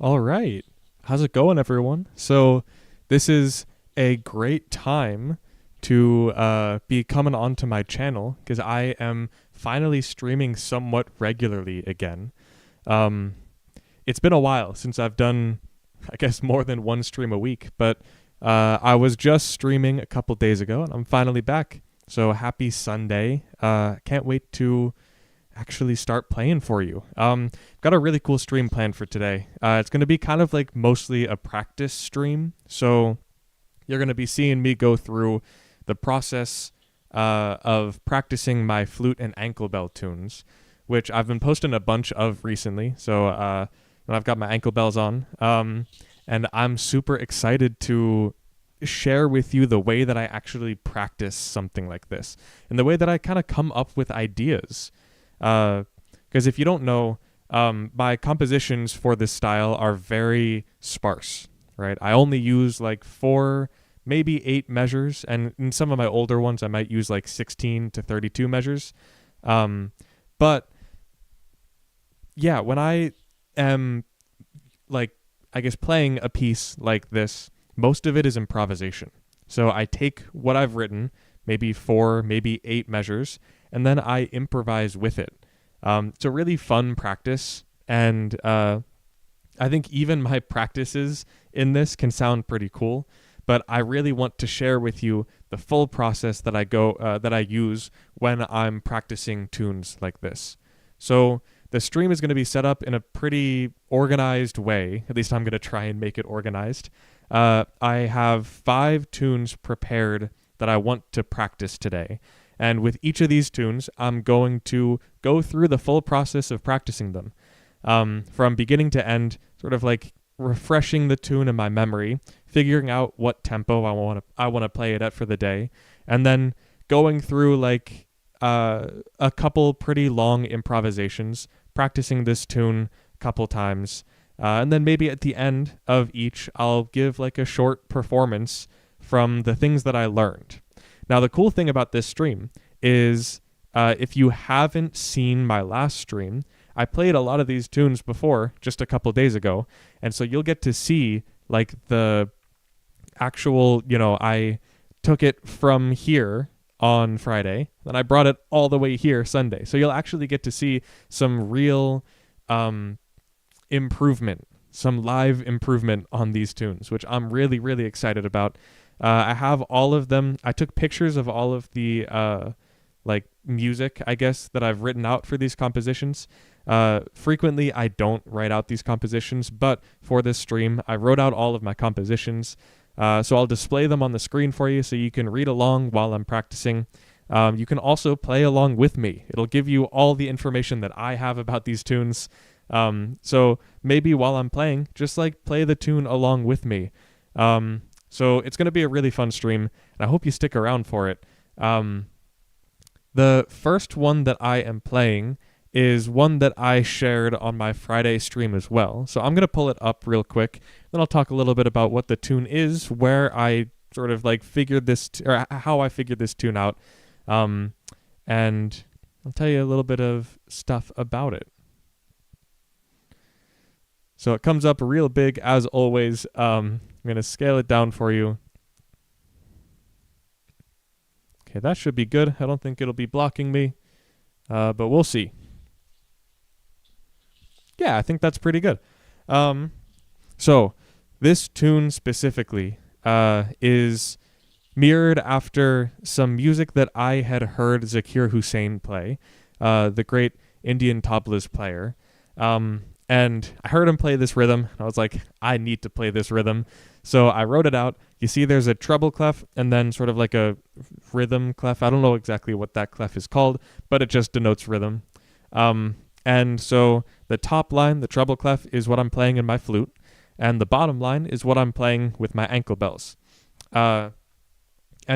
All right. How's it going, everyone? So, this is a great time to be coming onto my channel because I am finally streaming somewhat regularly again. Um, it's been a while since I've done, I guess, more than one stream a week, but I was just streaming a couple days ago and I'm finally back. So, happy Sunday. Can't wait to actually start playing for you. Got a really cool stream planned for today. It's going to be kind of like mostly a practice stream. So you're going to be seeing me go through the process of practicing my flute and ankle bell tunes, which I've been posting a bunch of recently. So I've got my ankle bells on. And I'm super excited to share with you the way that I actually practice something like this and the way that I kind of come up with ideas. Because if you don't know, my compositions for this style are very sparse, right? I only use like 4, maybe 8 measures, and in some of my older ones, I might use like 16 to 32 measures. But yeah, when I am like, I guess, playing a piece like this, most of it is improvisation. So I take what I've written, maybe 4, maybe 8 measures, and then I improvise with it. It's a really fun practice, and I think even my practices in this can sound pretty cool. But I really want to share with you the full process that I use when I'm practicing tunes like this. So the stream is going to be set up in a pretty organized way. At least I'm going to try and make it organized. I have 5 tunes prepared that I want to practice today. And with each of these tunes, I'm going to go through the full process of practicing them, from beginning to end, sort of like refreshing the tune in my memory, figuring out what tempo I want to play it at for the day, and then going through like a couple pretty long improvisations, practicing this tune a couple times, and then maybe at the end of each, I'll give like a short performance from the things that I learned. Now, the cool thing about this stream is if you haven't seen my last stream, I played a lot of these tunes before, just a couple days ago. And so you'll get to see like the actual, I took it from here on Friday, then I brought it all the way here Sunday. So you'll actually get to see some real improvement, some live improvement on these tunes, which I'm really, really excited about. I have all of them. I took pictures of all of the like music, I guess, that I've written out for these compositions. Frequently, I don't write out these compositions, but for this stream, I wrote out all of my compositions. So I'll display them on the screen for you so you can read along while I'm practicing. You can also play along with me. It'll give you all the information that I have about these tunes. So maybe while I'm playing, just like play the tune along with me. So it's going to be a really fun stream, and I hope you stick around for it. The first one that I am playing is one that I shared on my Friday stream as well. So I'm going to pull it up real quick. Then I'll talk a little bit about what the tune is, where I sort of like figured this, or how I figured this tune out. And I'll tell you a little bit of stuff about it. So it comes up real big as always. I'm going to scale it down for you. Okay, that should be good. I don't think it'll be blocking me, but we'll see. Yeah, I think that's pretty good. So this tune specifically is mirrored after some music that I had heard Zakir Hussain play, the great Indian tablas player. And I heard him play this rhythm, and I was like, I need to play this rhythm. So I wrote it out. You see there's a treble clef and then sort of like a rhythm clef. I don't know exactly what that clef is called, but it just denotes rhythm. And so the top line, the treble clef, is what I'm playing in my flute, and the bottom line is what I'm playing with my ankle bells. And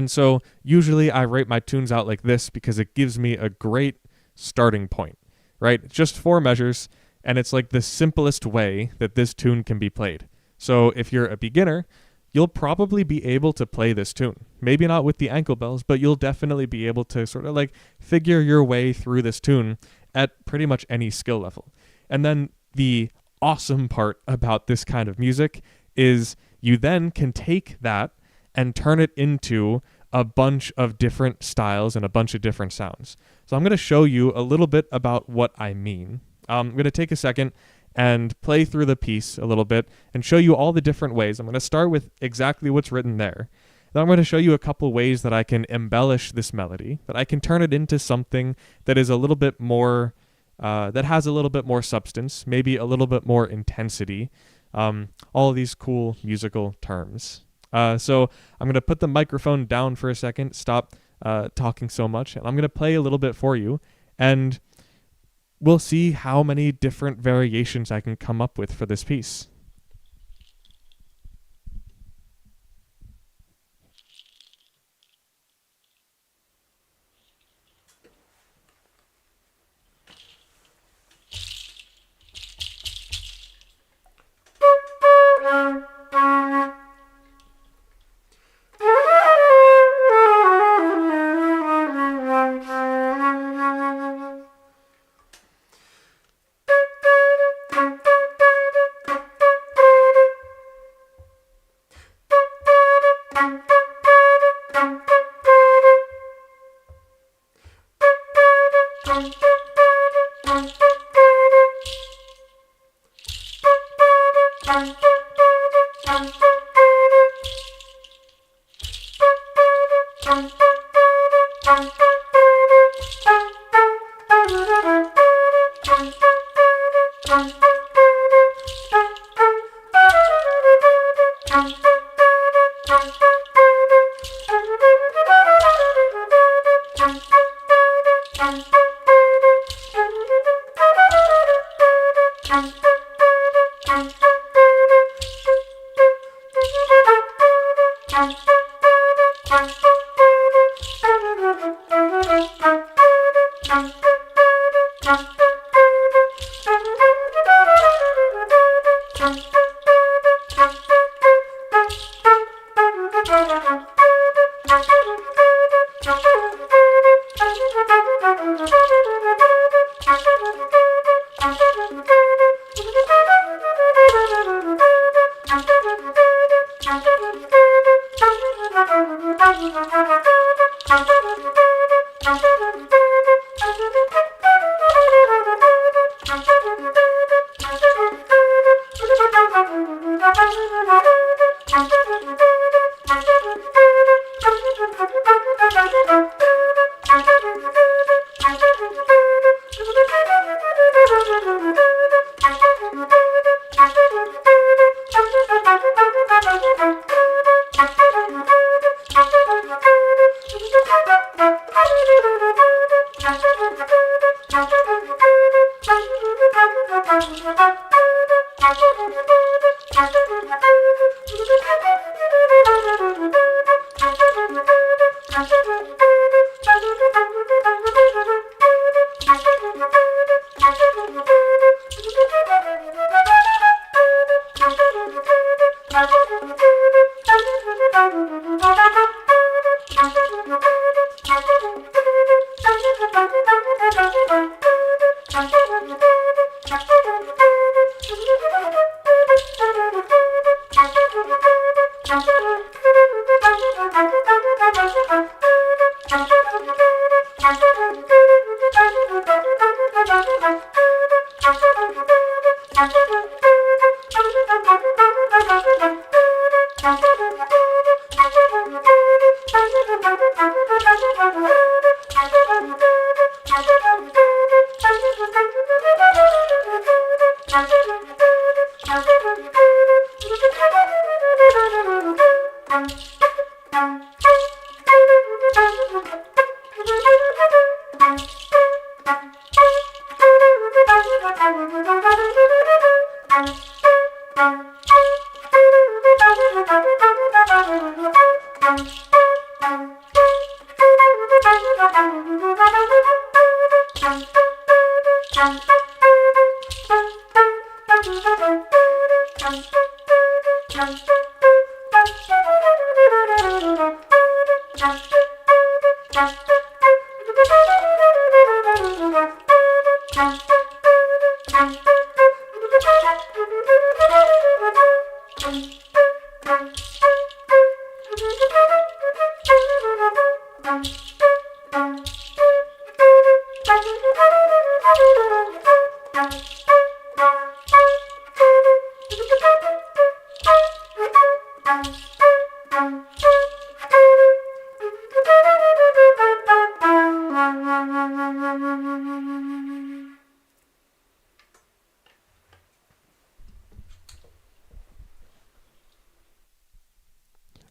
so usually I write my tunes out like this because it gives me a great starting point, right? It's just 4 measures, and it's like the simplest way that this tune can be played. So if you're a beginner, you'll probably be able to play this tune. Maybe not with the ankle bells, but you'll definitely be able to sort of like figure your way through this tune at pretty much any skill level. And then the awesome part about this kind of music is you then can take that and turn it into a bunch of different styles and a bunch of different sounds. So I'm going to show you a little bit about what I mean. I'm going to take a second and play through the piece a little bit and show you all the different ways. I'm going to start with exactly what's written there. Then I'm going to show you a couple ways that I can embellish this melody, that I can turn it into something that is a little bit more, that has a little bit more substance, maybe a little bit more intensity, all of these cool musical terms. So I'm going to put the microphone down for a second, stop talking so much, and I'm going to play a little bit for you, and we'll see how many different variations I can come up with for this piece.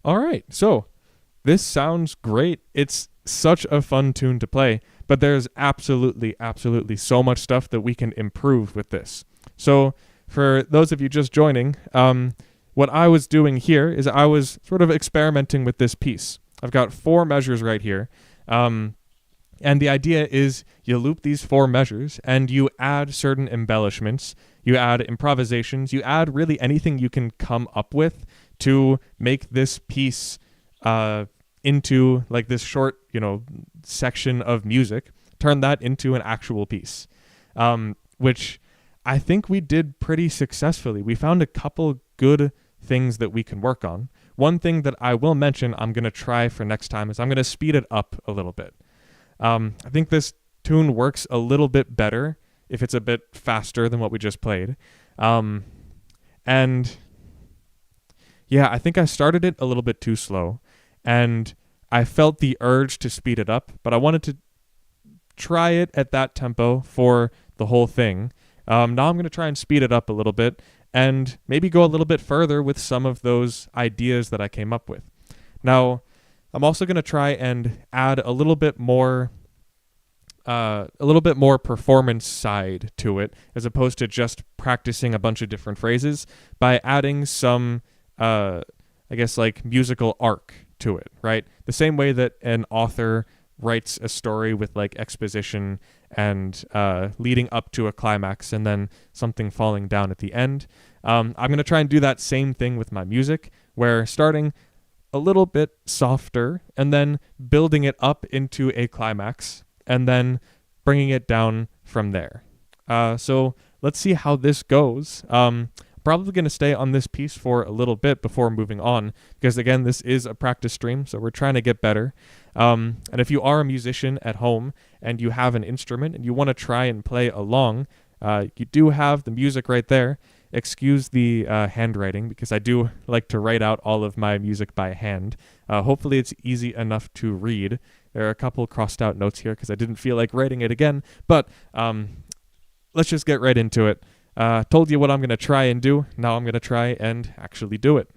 All right, so this sounds great. It's such a fun tune to play, but there's absolutely so much stuff that we can improve with this. So, for those of you just joining, what I was doing here is I was sort of experimenting with this piece. I've got 4 measures right here. And the idea is you loop these 4 measures and you add certain embellishments, you add improvisations, you add really anything you can come up with to make this piece into like this short, section of music, turn that into an actual piece, which I think we did pretty successfully. We found a couple good things that we can work on. One thing that I will mention I'm going to try for next time is I'm going to speed it up a little bit. I think this tune works a little bit better if it's a bit faster than what we just played. And yeah, I think I started it a little bit too slow, and I felt the urge to speed it up, but I wanted to try it at that tempo for the whole thing. Now I'm going to try and speed it up a little bit and maybe go a little bit further with some of those ideas that I came up with. Now, I'm also going to try and add a little bit more performance side to it, as opposed to just practicing a bunch of different phrases, by adding some, like musical arc to it, right? The same way that an author writes a story with like exposition and leading up to a climax and then something falling down at the end. I'm going to try and do that same thing with my music, where starting a little bit softer and then building it up into a climax and then bringing it down from there. So let's see how this goes. Probably going to stay on this piece for a little bit before moving on, because again, this is a practice stream, so we're trying to get better. And if you are a musician at home and you have an instrument and you want to try and play along, you do have the music right there. Excuse the handwriting, because I do like to write out all of my music by hand. Hopefully it's easy enough to read. There are a couple crossed out notes here because I didn't feel like writing it again, but let's just get right into it. Told you what I'm going to try and do. Now I'm going to try and actually do it.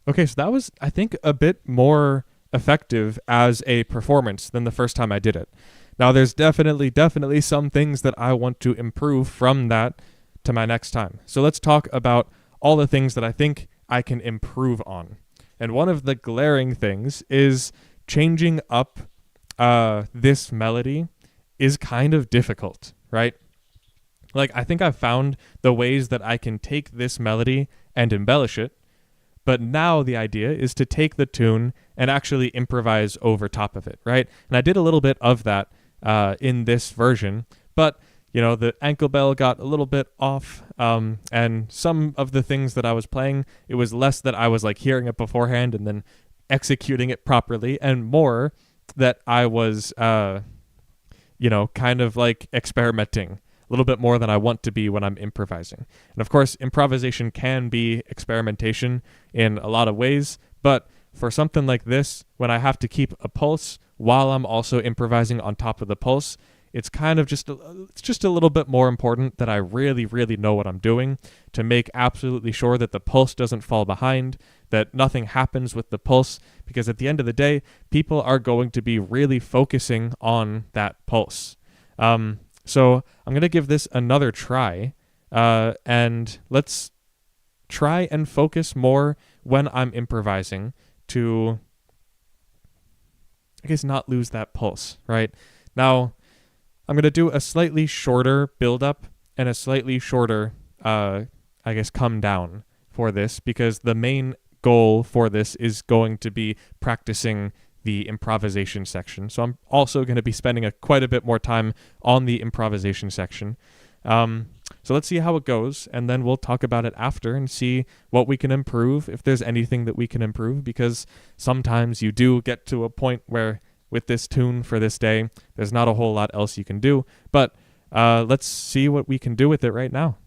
Okay, so that was, I think, a bit more effective as a performance than the first time I did it. Now, there's definitely some things that I want to improve from that to my next time. So let's talk about all the things that I think I can improve on. And one of the glaring things is changing up this melody is kind of difficult, right? Like, I think I've found the ways that I can take this melody and embellish it, but now the idea is to take the tune and actually improvise over top of it, right? And I did a little bit of that in this version, but you know, the ankle bell got a little bit off, and some of the things that I was playing, it was less that I was like hearing it beforehand and then executing it properly, and more that I was, you know, kind of like experimenting a little bit more than I want to be when I'm improvising. And of course, improvisation can be experimentation in a lot of ways, but for something like this, when I have to keep a pulse while I'm also improvising on top of the pulse, it's kind of just a little bit more important that I really know what I'm doing to make absolutely sure that the pulse doesn't fall behind, that nothing happens with the pulse, because at the end of the day, people are going to be really focusing on that pulse. So I'm going to give this another try, and let's try and focus more when I'm improvising to, I guess, not lose that pulse, right? Now, I'm going to do a slightly shorter build-up and a slightly shorter, I guess, come down for this, because the main goal for this is going to be practicing the improvisation section. So I'm also going to be spending quite a bit more time on the improvisation section. So let's see how it goes, and then we'll talk about it after and see what we can improve, if there's anything that we can improve, because sometimes you do get to a point where with this tune for this day, there's not a whole lot else you can do, but let's see what we can do with it right now.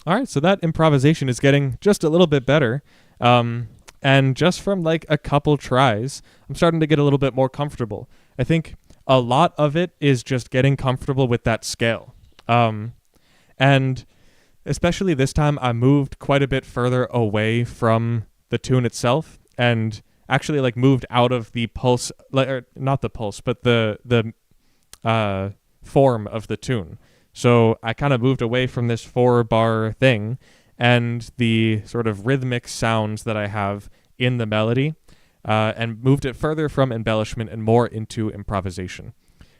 All right, so that improvisation is getting just a little bit better. And just from like a couple tries, I'm starting to get a little bit more comfortable. I think a lot of it is just getting comfortable with that scale. And especially this time, I moved quite a bit further away from the tune itself and actually like moved out of the pulse, or not the pulse, but the form of the tune. So I kind of moved away from this 4-bar thing and the sort of rhythmic sounds that I have in the melody, and moved it further from embellishment and more into improvisation.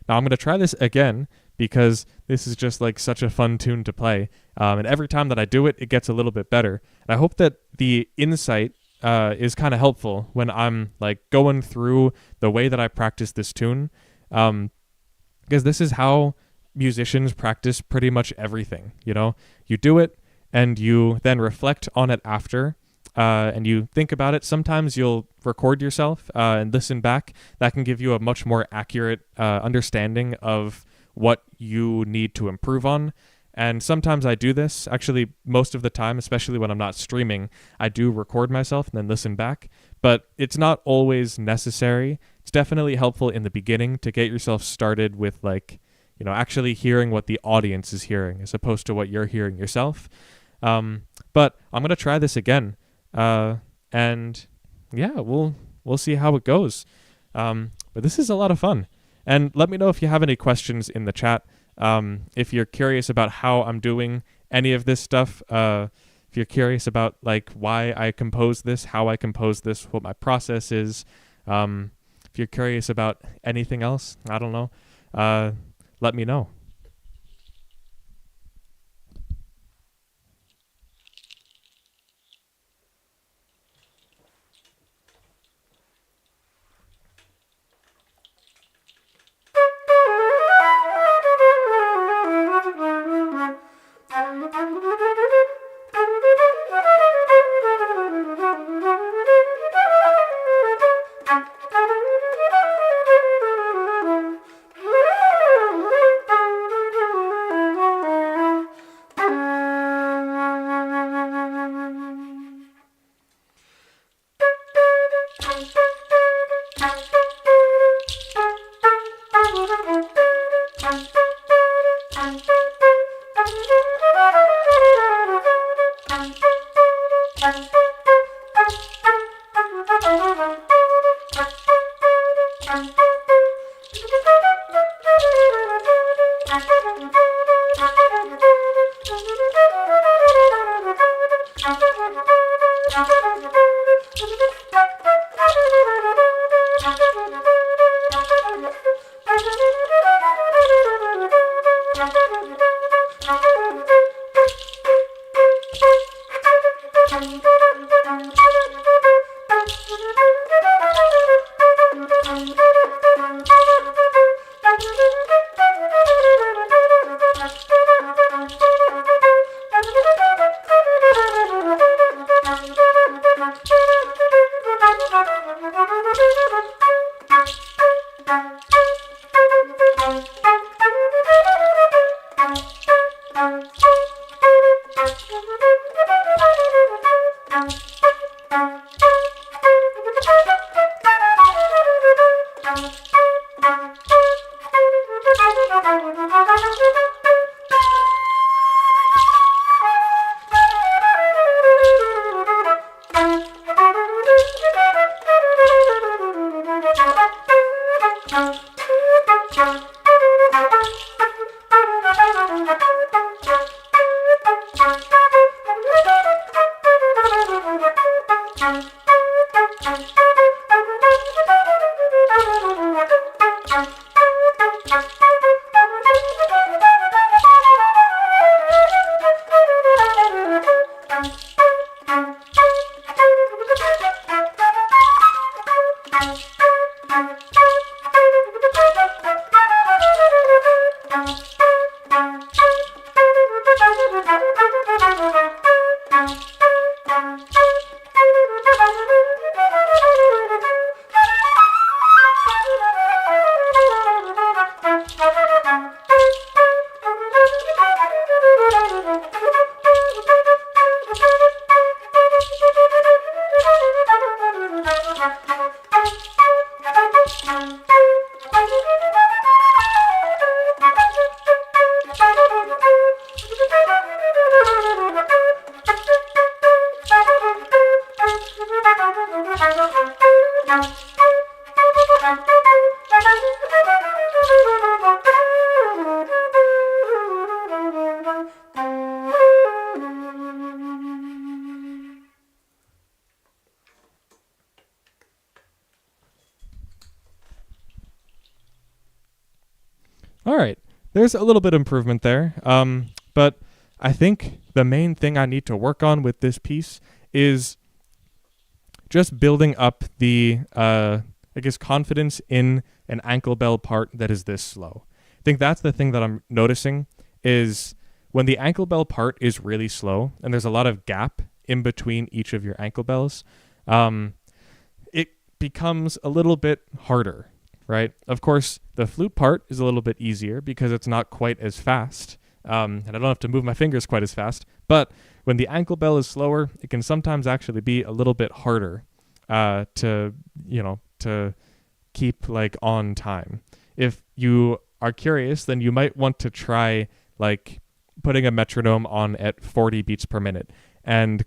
Now I'm going to try this again because this is just like such a fun tune to play. And every time that I do it, it gets a little bit better. And I hope that the insight is kind of helpful when I'm like going through the way that I practice this tune. Because this is how musicians practice pretty much everything. You know, you do it and you then reflect on it after, and you think about it. Sometimes you'll record yourself and listen back. That can give you a much more accurate understanding of what you need to improve on. And sometimes I do this, actually most of the time, especially when I'm not streaming, I do record myself and then listen back. But it's not always necessary. It's definitely helpful in the beginning to get yourself started with like, you know, actually hearing what the audience is hearing as opposed to what you're hearing yourself. But I'm going to try this again. And yeah, we'll see how it goes. But this is a lot of fun. And let me know if you have any questions in the chat. If you're curious about how I'm doing any of this stuff, if you're curious about like why I compose this, how I compose this, what my process is, if you're curious about anything else, I don't know, let me know. All right, there's a little bit of improvement there, but I think the main thing I need to work on with this piece is just building up the, confidence in an ankle bell part that is this slow. I think that's the thing that I'm noticing is when the ankle bell part is really slow and there's a lot of gap in between each of your ankle bells, it becomes a little bit harder, right? Of course, the flute part is a little bit easier because it's not quite as fast, and I don't have to move my fingers quite as fast, but when the ankle bell is slower, it can sometimes actually be a little bit harder to keep like on time. If you are curious, then you might want to try like putting a metronome on at 40 beats per minute and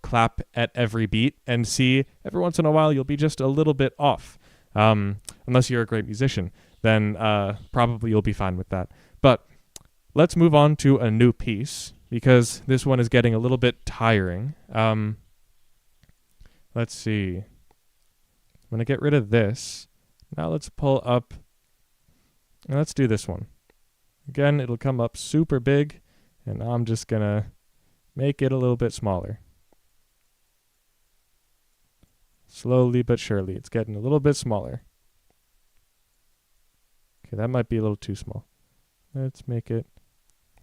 clap at every beat and see every once in a while you'll be just a little bit off. Unless you're a great musician, then probably you'll be fine with that. But let's move on to a new piece because this one is getting a little bit tiring. Let's see. I'm going to get rid of this. Now let's pull up, and let's do this one. Again, it'll come up super big, and now I'm just going to make it a little bit smaller. Slowly but surely, it's getting a little bit smaller. Okay, that might be a little too small. Let's make it,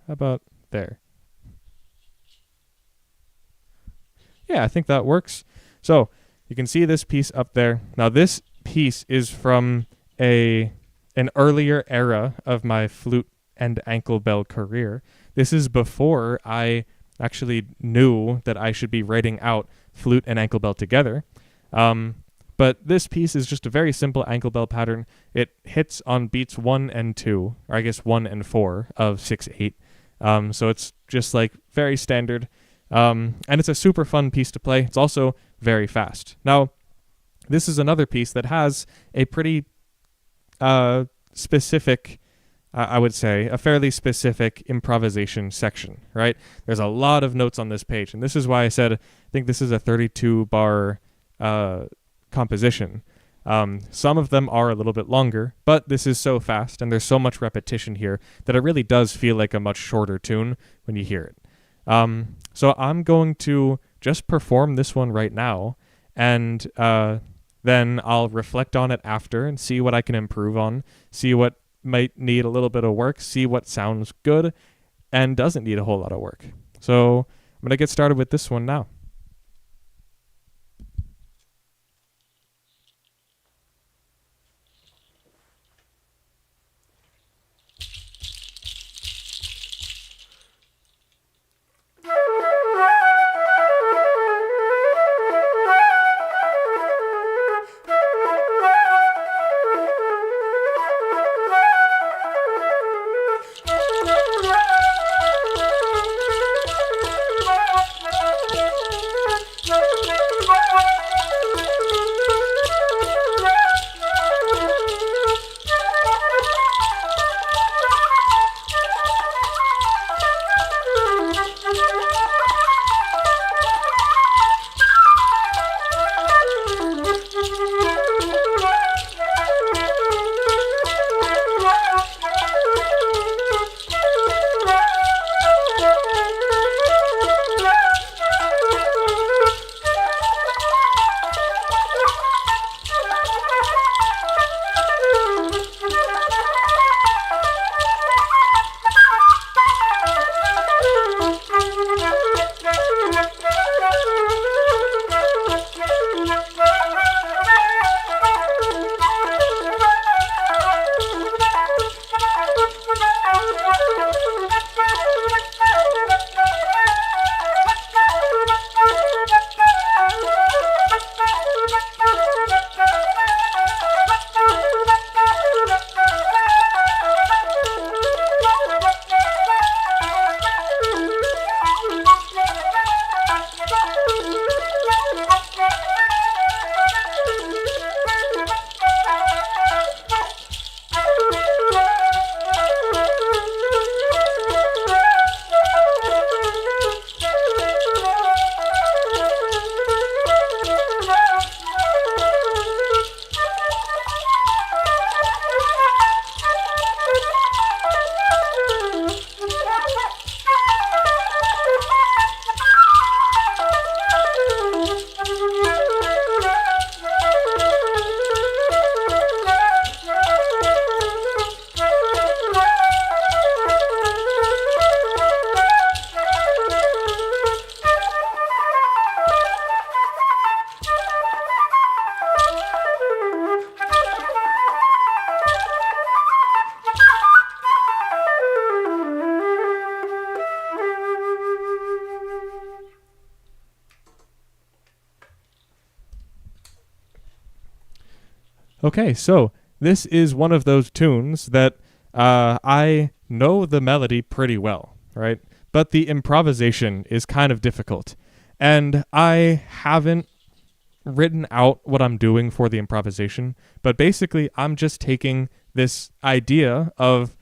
how about there? Yeah, I think that works. So you can see this piece up there. Now this piece is from an earlier era of my flute and ankle bell career. This is before I actually knew that I should be writing out flute and ankle bell together. But this piece is just a very simple ankle bell pattern. It hits on beats 1 and 2, or I guess 1 and 4 of 6/8. So it's just like very standard. And it's a super fun piece to play. It's also very fast. Now, this is another piece that has a pretty specific, I would say, a fairly specific improvisation section, right? There's a lot of notes on this page, and this is why I said I think this is a 32-bar composition. Some of them are a little bit longer, but this is so fast, and there's so much repetition here that it really does feel like a much shorter tune when you hear it. So I'm going to just perform this one right now, and then I'll reflect on it after and see what I can improve on, see what might need a little bit of work, see what sounds good and doesn't need a whole lot of work. So I'm going to get started with this one now. Okay, so this is one of those tunes that I know the melody pretty well, right? But the improvisation is kind of difficult. And I haven't written out what I'm doing for the improvisation, but basically I'm just taking this idea of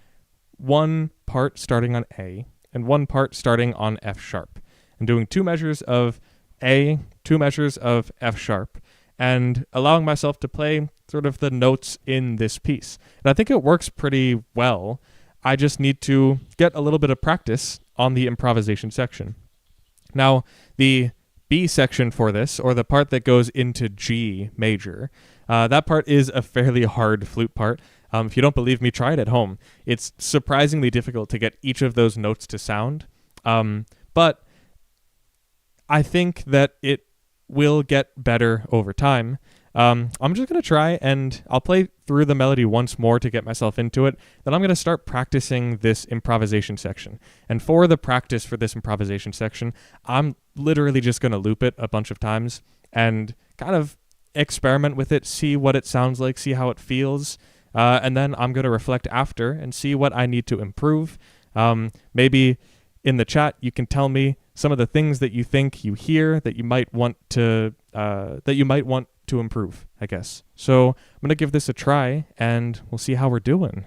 one part starting on A and one part starting on F sharp and doing 2 measures of A, 2 measures of F sharp, and allowing myself to play sort of the notes in this piece. And I think it works pretty well. I just need to get a little bit of practice on the improvisation section. Now, the B section for this, or the part that goes into G major, that part is a fairly hard flute part. If you don't believe me, try it at home. It's surprisingly difficult to get each of those notes to sound, but I think that it will get better over time. I'm just going to try, and I'll play through the melody once more to get myself into it. Then I'm going to start practicing this improvisation section. And for the practice for this improvisation section, I'm literally just going to loop it a bunch of times and kind of experiment with it, see what it sounds like, see how it feels. And then I'm going to reflect after and see what I need to improve. Maybe in the chat, you can tell me some of the things that you think you hear that you might want to improve, I guess. So I'm gonna give this a try, and we'll see how we're doing.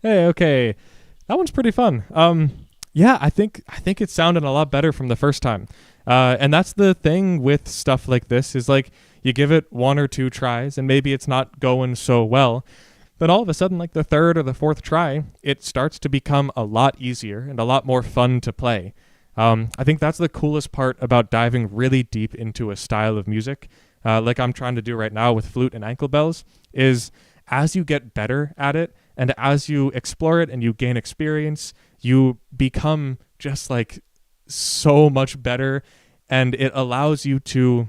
Hey, okay. That one's pretty fun. Yeah, I think it sounded a lot better from the first time. And that's the thing with stuff like this is like you give it one or two tries and maybe it's not going so well. But all of a sudden, like the third or the fourth try, it starts to become a lot easier and a lot more fun to play. I think that's the coolest part about diving really deep into a style of music, like I'm trying to do right now with flute and ankle bells, is as you get better at it and as you explore it and you gain experience, you become just like so much better and it allows you to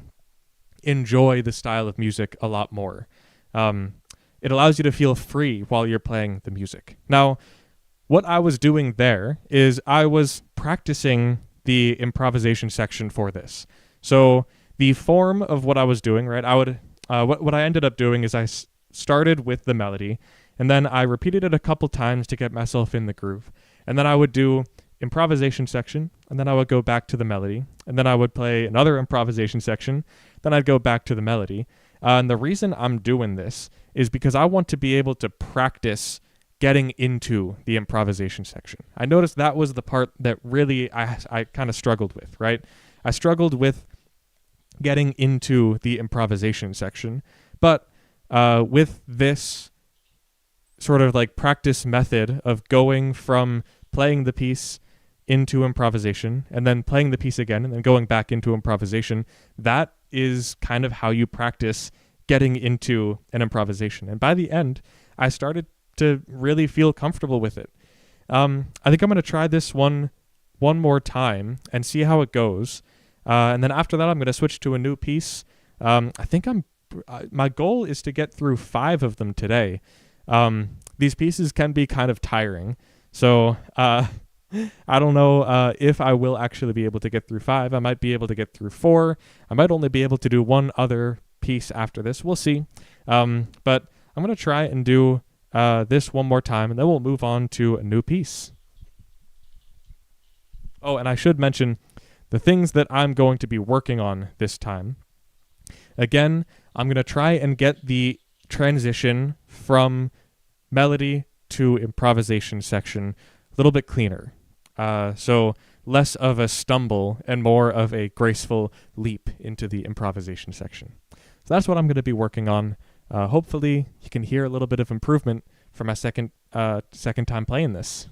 enjoy the style of music a lot more. Um, it allows you to feel free while you're playing the music. Now, what I was doing there is I was practicing the improvisation section for this. So the form of what I was doing, right? What I ended up doing is started with the melody, and then I repeated it a couple times to get myself in the groove, and then I would do improvisation section, and then I would go back to the melody, and then I would play another improvisation section, then I'd go back to the melody. And the reason I'm doing this is because I want to be able to practice getting into the improvisation section. I noticed that was the part that really I kind of struggled with, right? I struggled with getting into the improvisation section, but with this sort of like practice method of going from playing the piece into improvisation and then playing the piece again and then going back into improvisation, that is kind of how you practice getting into an improvisation. And by the end, I started to really feel comfortable with it. I think I'm going to try this one more time and see how it goes. And then after that, I'm going to switch to a new piece. I think my goal is to get through 5 of them today. These pieces can be kind of tiring. So I don't know if I will actually be able to get through 5. I might be able to get through 4. I might only be able to do one other piece after this. We'll see. But I'm going to try and do this one more time, and then we'll move on to a new piece. Oh, and I should mention the things that I'm going to be working on this time. Again, I'm going to try and get the transition from melody to improvisation section a little bit cleaner. So less of a stumble and more of a graceful leap into the improvisation section. So that's what I'm going to be working on. Hopefully you can hear a little bit of improvement from my second time playing this.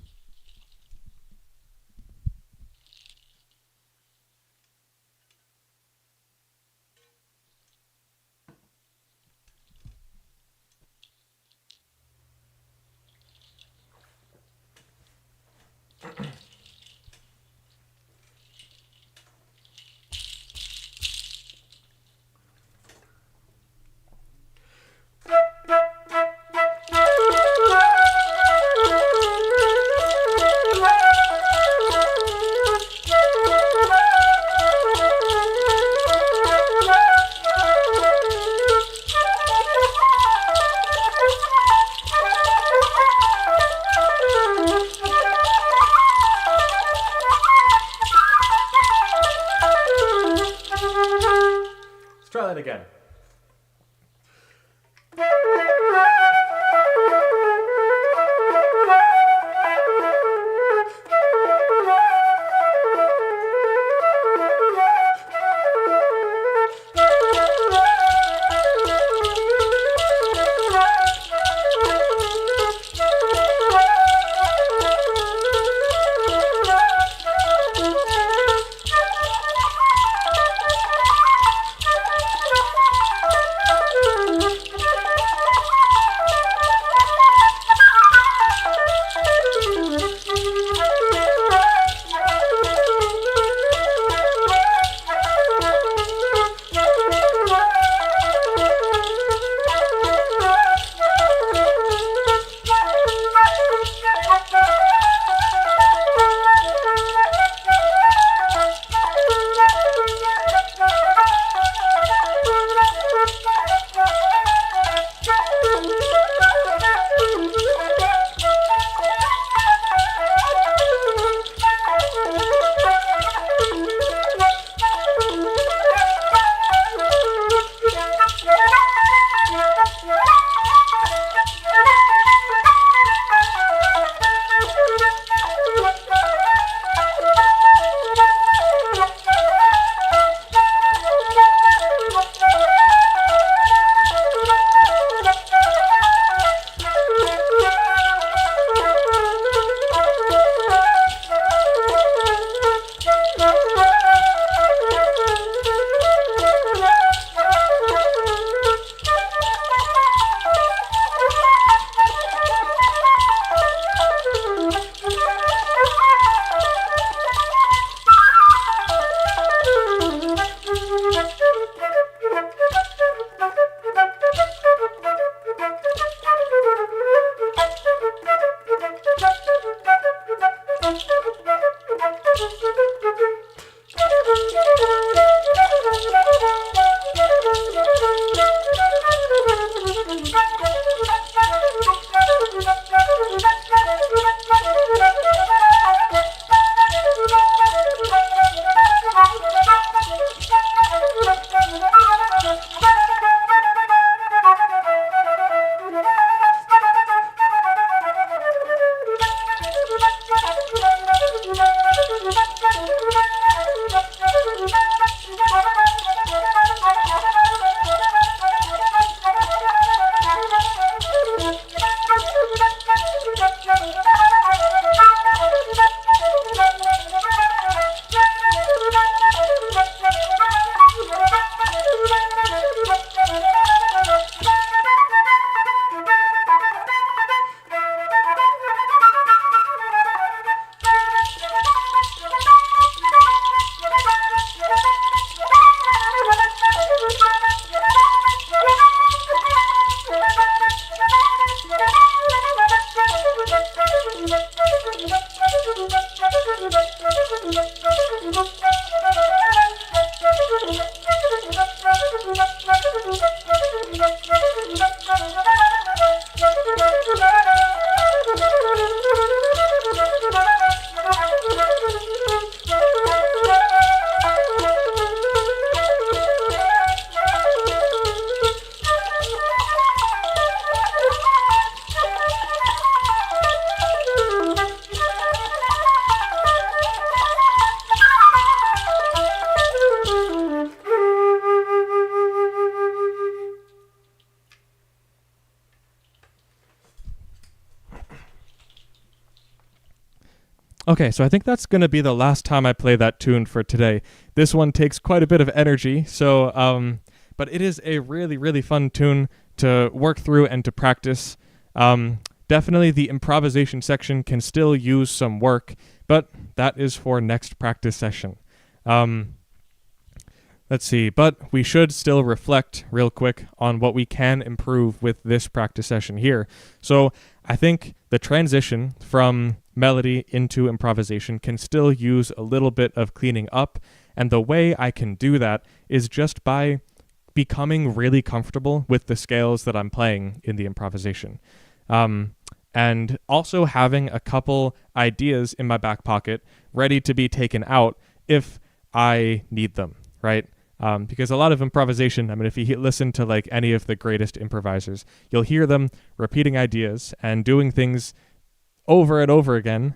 Let's try that again. Okay, so I think that's going to be the last time I play that tune for today. This one takes quite a bit of energy, so but it is a really really fun tune to work through and to practice. Definitely the improvisation section can still use some work, but that is for next practice session. Let's see, but we should still reflect real quick on what we can improve with this practice session here. So I think the transition from melody into improvisation can still use a little bit of cleaning up, and the way I can do that is just by becoming really comfortable with the scales that I'm playing in the improvisation. And also having a couple ideas in my back pocket ready to be taken out if I need them, right? Because a lot of improvisation, I mean, if you listen to like any of the greatest improvisers, you'll hear them repeating ideas and doing things over and over again.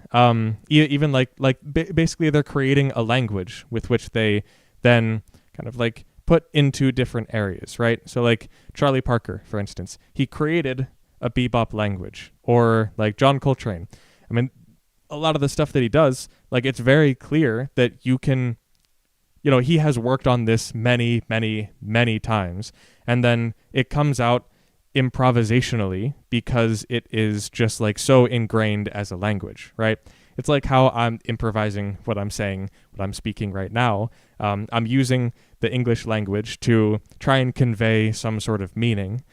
Even basically they're creating a language with which they then kind of like put into different areas, right? So like Charlie Parker, for instance, he created a bebop language, or like John Coltrane. I mean, a lot of the stuff that he does, like it's very clear that you can, you know, he has worked on this many, many, many times, and then it comes out improvisationally because it is just like so ingrained as a language, right? It's like how I'm improvising what I'm saying, what I'm speaking right now. I'm using the English language to try and convey some sort of meaning.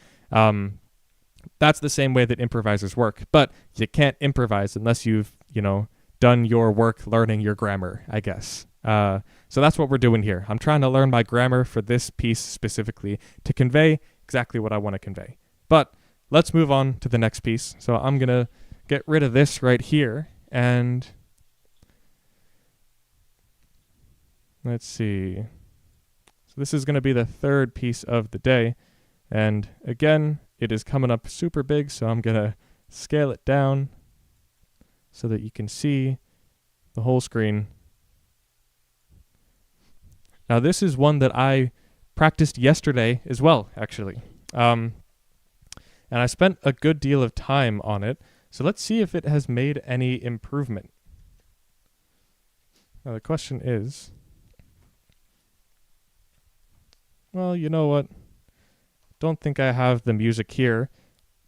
That's the same way that improvisers work, but you can't improvise unless you've, you know, done your work learning your grammar, I guess. So that's what we're doing here. I'm trying to learn my grammar for this piece specifically to convey exactly what I want to convey. But let's move on to the next piece. So I'm going to get rid of this right here, and let's see. So this is going to be the third piece of the day, and again, it is coming up super big, so I'm going to scale it down so that you can see the whole screen. Now, this is one that I practiced yesterday as well, actually. And I spent a good deal of time on it, so let's see if it has made any improvement. Now, the question is, well, you know what? Don't think I have the music here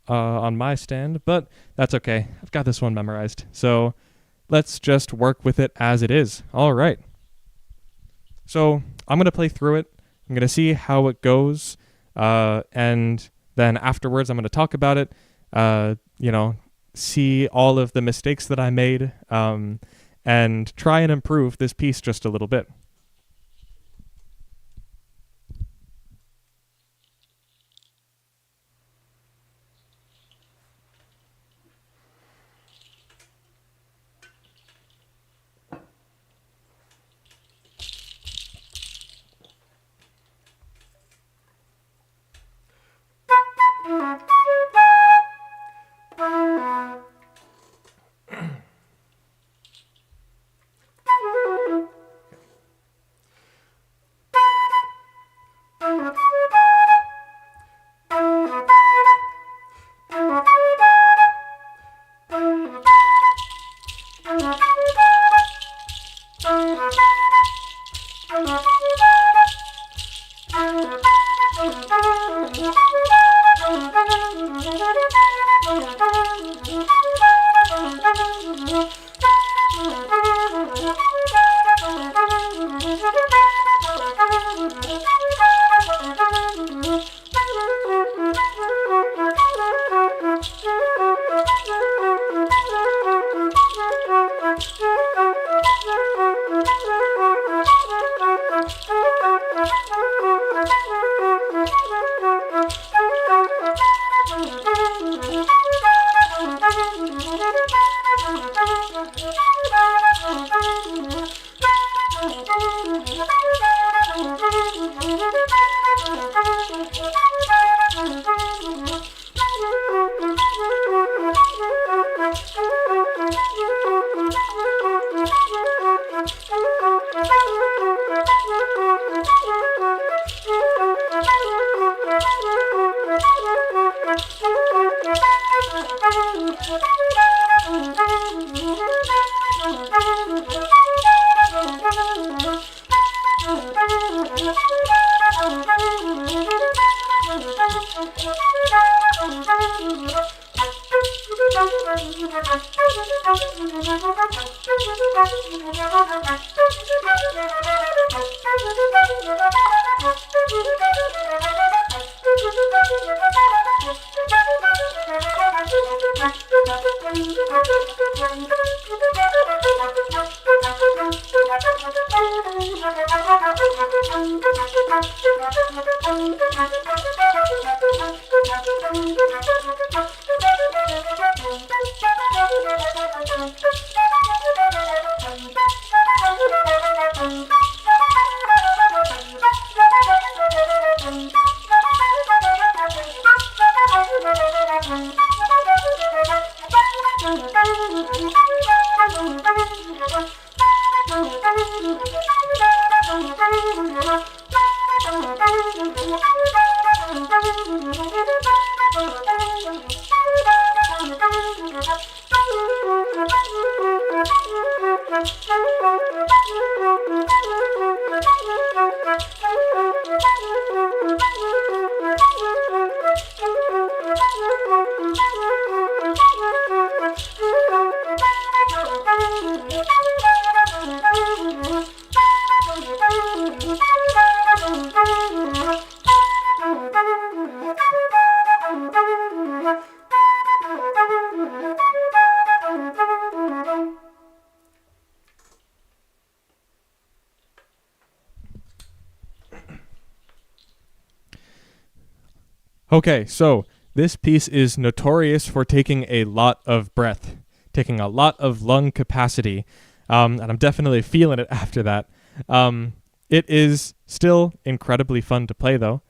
on my stand, but that's okay. I've got this one memorized. So let's just work with it as it is. All right. So I'm going to play through it. I'm going to see how it goes. And then afterwards, I'm going to talk about it, see all of the mistakes that I made, and try and improve this piece just a little bit. Okay, so this piece is notorious for taking a lot of breath, taking a lot of lung capacity, and I'm definitely feeling it after that. It is still incredibly fun to play, though.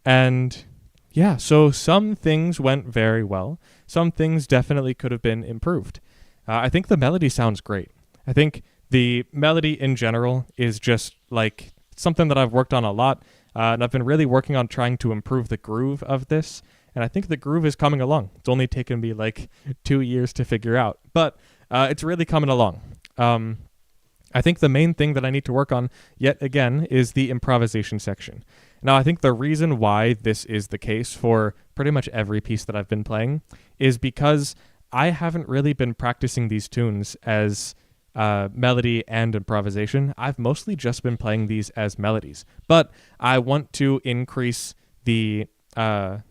And yeah, so some things went very well. Some things definitely could have been improved. I think the melody sounds great. I think the melody in general is just like something that I've worked on a lot. And I've been really working on trying to improve the groove of this. And I think the groove is coming along. It's only taken me like 2 years to figure out. But it's really coming along. I think the main thing that I need to work on, yet again, is the improvisation section. Now, I think the reason why this is the case for pretty much every piece that I've been playing is because I haven't really been practicing these tunes as melody and improvisation. I've mostly just been playing these as melodies, but I want to increase the, I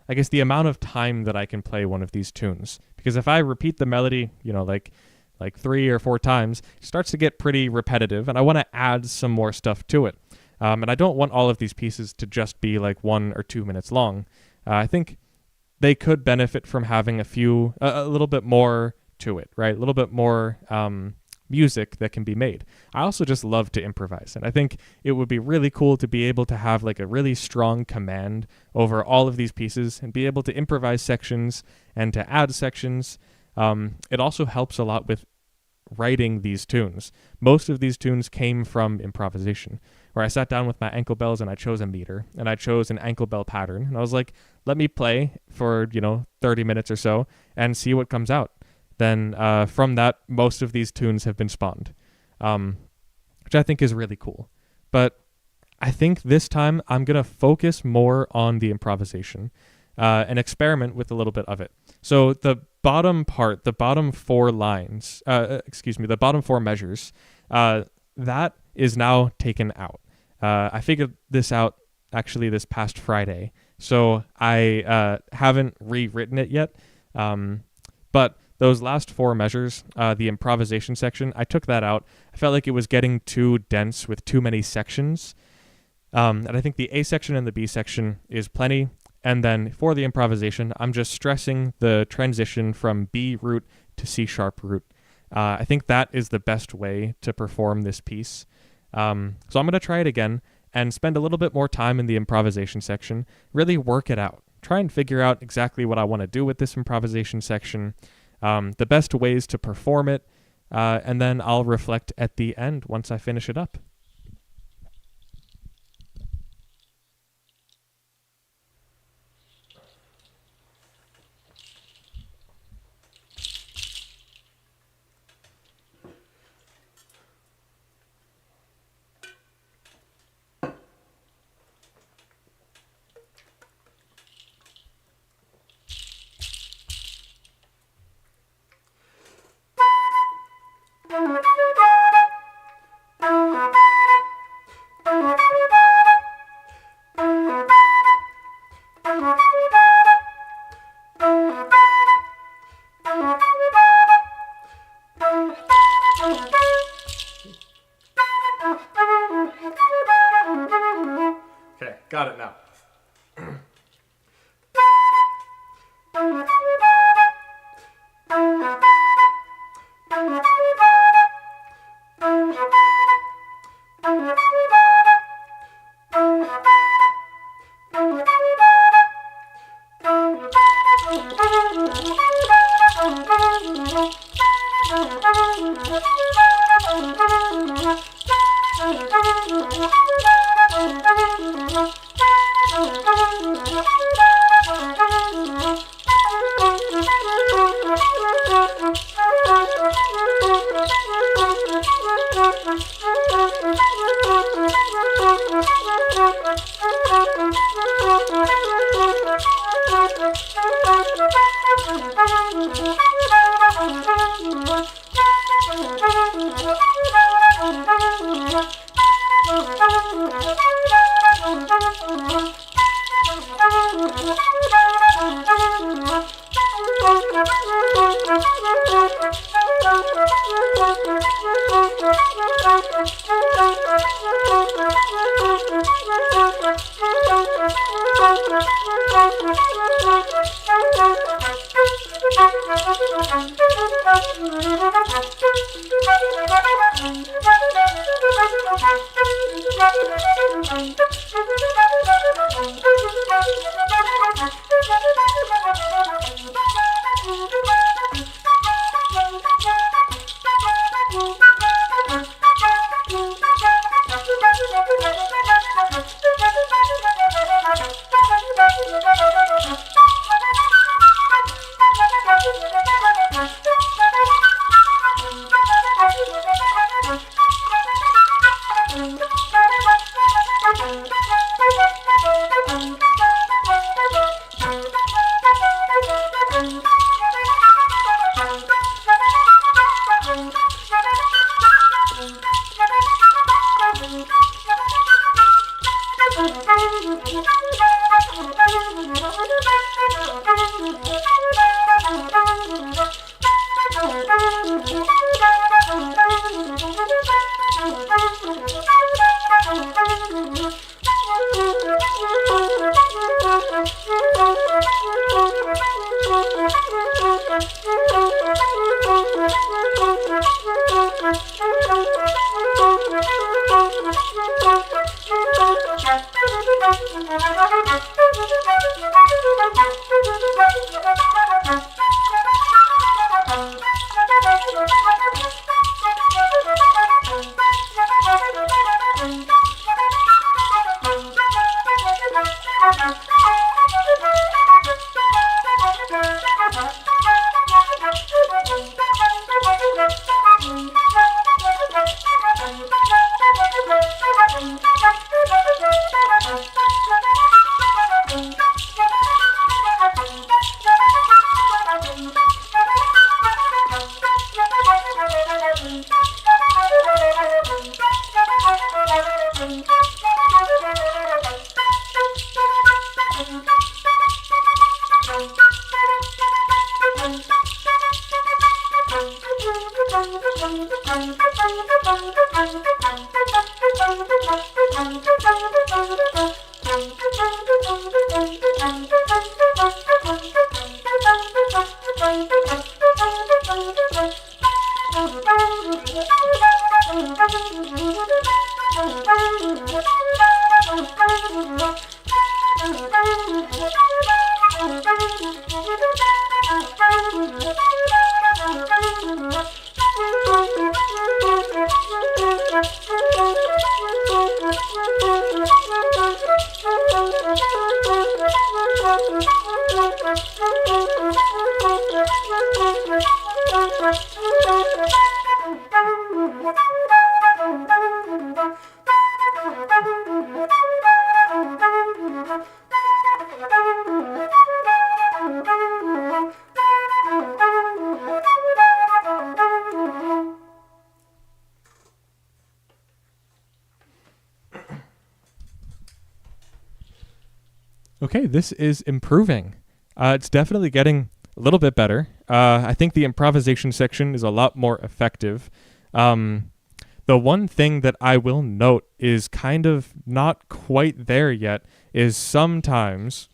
guess, the amount of time that I can play one of these tunes. Because if I repeat the melody, like 3 or 4 times, it starts to get pretty repetitive, and I want to add some more stuff to it. And I don't want all of these pieces to just be like 1 or 2 minutes long. I think they could benefit from having a little bit more to it, right? A little bit more music that can be made. I also just love to improvise, and I think it would be really cool to be able to have like a really strong command over all of these pieces and be able to improvise sections and to add sections. It also helps a lot with writing these tunes. Most of these tunes came from improvisation, where I sat down with my ankle bells and I chose a meter and I chose an ankle bell pattern, and I was like, let me play for 30 minutes or so and see what comes out. Then from that, most of these tunes have been spawned, which I think is really cool. But I think this time I'm going to focus more on the improvisation and experiment with a little bit of it. So the bottom part, the bottom 4 lines, the bottom 4 measures, that is now taken out. I figured this out actually this past Friday, so I haven't rewritten it yet. But those last 4 measures, the improvisation section, I took that out. I felt like it was getting too dense with too many sections. And I think the A section and the B section is plenty. And then for the improvisation, I'm just stressing the transition from B root to C sharp root. I think that is the best way to perform this piece. So I'm going to try it again and spend a little bit more time in the improvisation section, really work it out. Try and figure out exactly what I want to do with this improvisation section, the best ways to perform it, and then I'll reflect at the end once I finish it up. Got it now. Okay, this is improving. It's definitely getting a little bit better. I think the improvisation section is a lot more effective. The The one thing that I will note is kind of not quite there yet is sometimes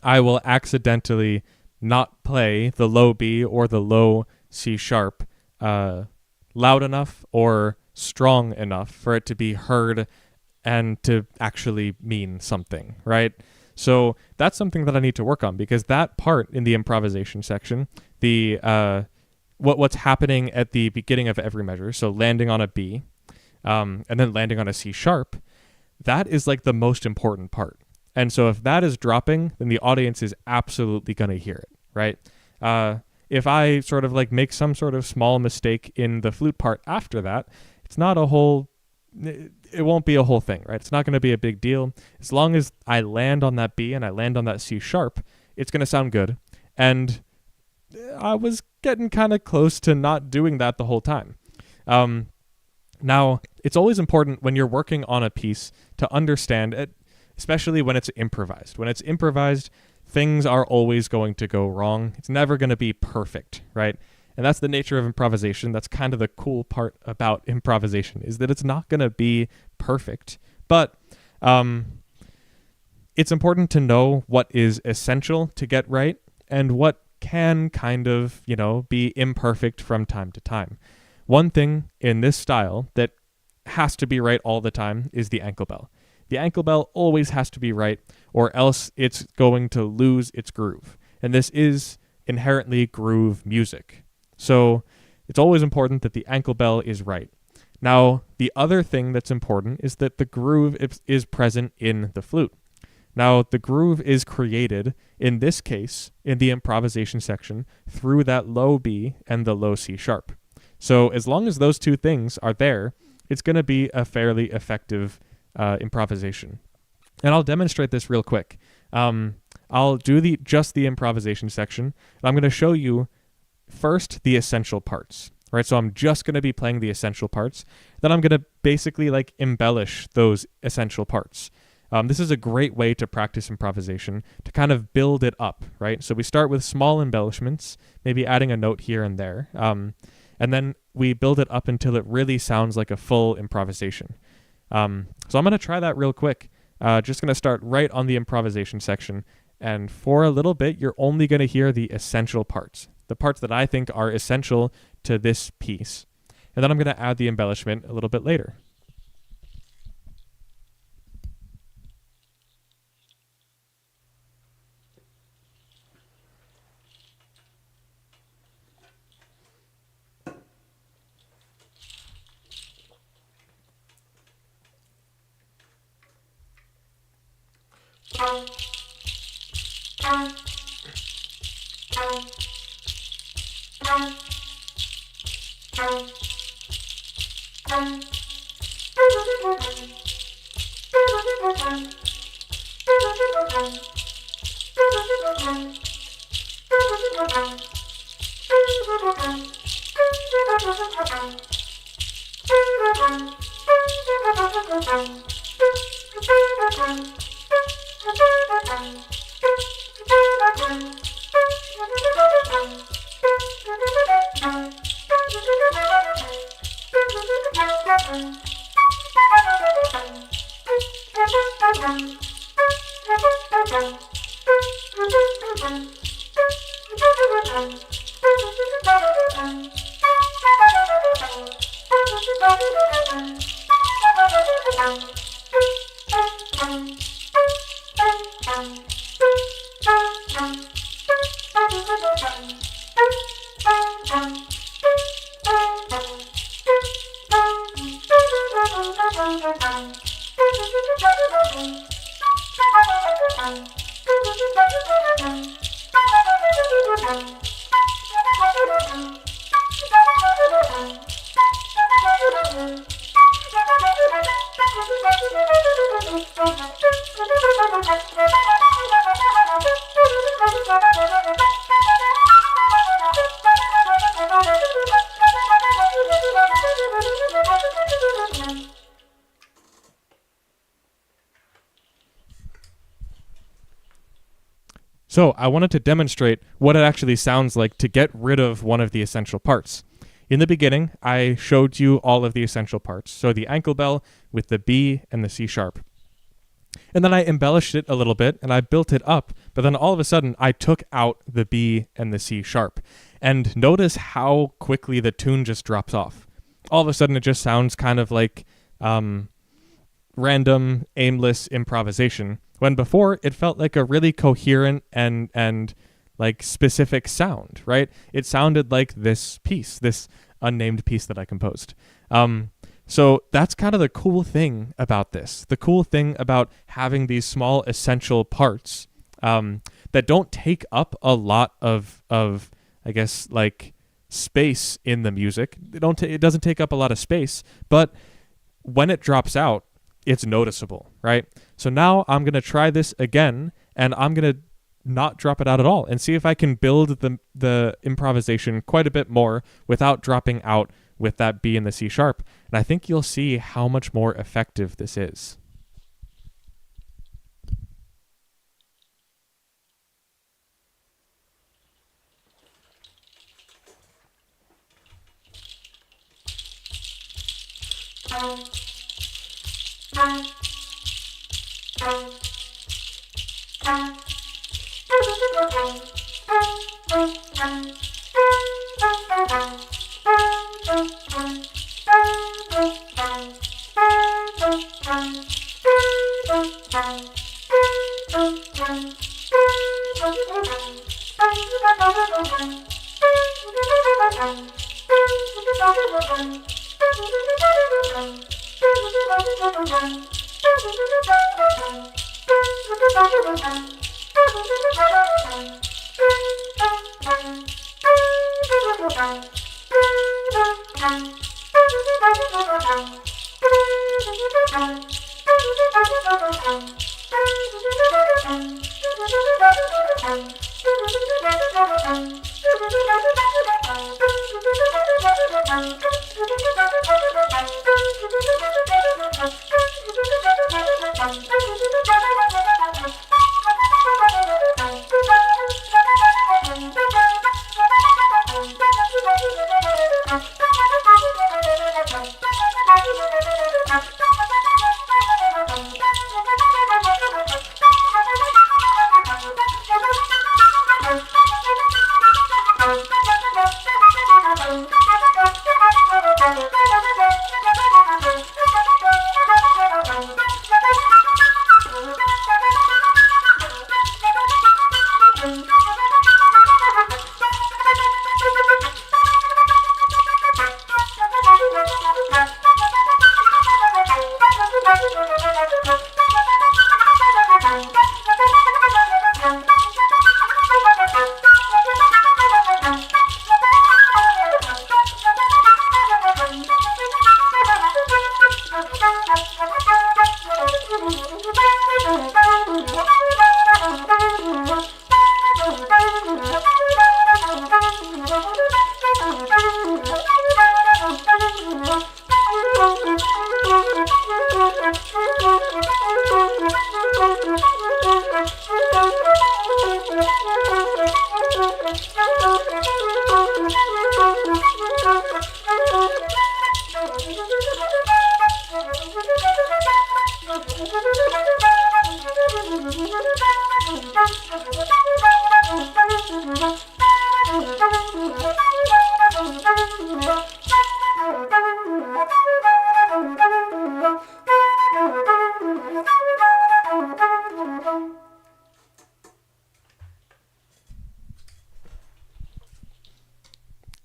I will accidentally not play the low B or the low C sharp loud enough or strong enough for it to be heard and to actually mean something, right? So that's something that I need to work on, because that part in the improvisation section, the what's happening at the beginning of every measure, so landing on a B and then landing on a C sharp, that is like the most important part. And so if that is dropping, then the audience is absolutely going to hear it, right? If I sort of like make some sort of small mistake in the flute part after that, it's not a whole, it won't be a whole thing, right? It's not going to be a big deal. As long as I land on that B and I land on that C sharp, it's going to sound good. And I was getting kind of close to not doing that the whole time. Now, it's always important when you're working on a piece to understand it, especially when it's improvised. When it's improvised, things are always going to go wrong. It's never going to be perfect, right? And that's the nature of improvisation. That's kind of the cool part about improvisation, is that it's not going to be perfect. But it's important to know what is essential to get right and what can kind of, be imperfect from time to time. One thing in this style that has to be right all the time is the ankle bell. The ankle bell always has to be right, or else it's going to lose its groove. And this is inherently groove music. So it's always important that the ankle bell is right. Now, the other thing that's important is that the groove is present in the flute. Now, the groove is created, in this case, in the improvisation section, through that low B and the low C sharp. So as long as those two things are there, it's going to be a fairly effective improvisation. And I'll demonstrate this real quick. I'll do just the improvisation section, and I'm going to show you first the essential parts, right? So I'm just going to be playing the essential parts. Then I'm going to basically like embellish those essential parts. This is a great way to practice improvisation, to kind of build it up, right? So we start with small embellishments, maybe adding a note here and there, and then we build it up until it really sounds like a full improvisation. So I'm going to try that real quick. Just going to start right on the improvisation section, and for a little bit, you're only going to hear the essential parts, the parts that I think are essential to this piece. And then I'm going to add the embellishment a little bit later. So I wanted to demonstrate what it actually sounds like to get rid of one of the essential parts. In the beginning, I showed you all of the essential parts. So the ankle bell with the B and the C sharp. And then I embellished it a little bit and I built it up. But then all of a sudden, I took out the B and the C sharp. And notice how quickly the tune just drops off. All of a sudden, it just sounds kind of like random, aimless improvisation. When before, it felt like a really coherent and like specific sound, right? It sounded like this piece, this unnamed piece that I composed. So that's kind of the cool thing about this. The cool thing about having these small essential parts that don't take up a lot of I guess, like space in the music. It doesn't take up a lot of space, but when it drops out, it's noticeable, right? So now I'm going to try this again, and I'm going to not drop it out at all and see if I can build the improvisation quite a bit more without dropping out with that B and the C sharp. And I think you'll see how much more effective this is.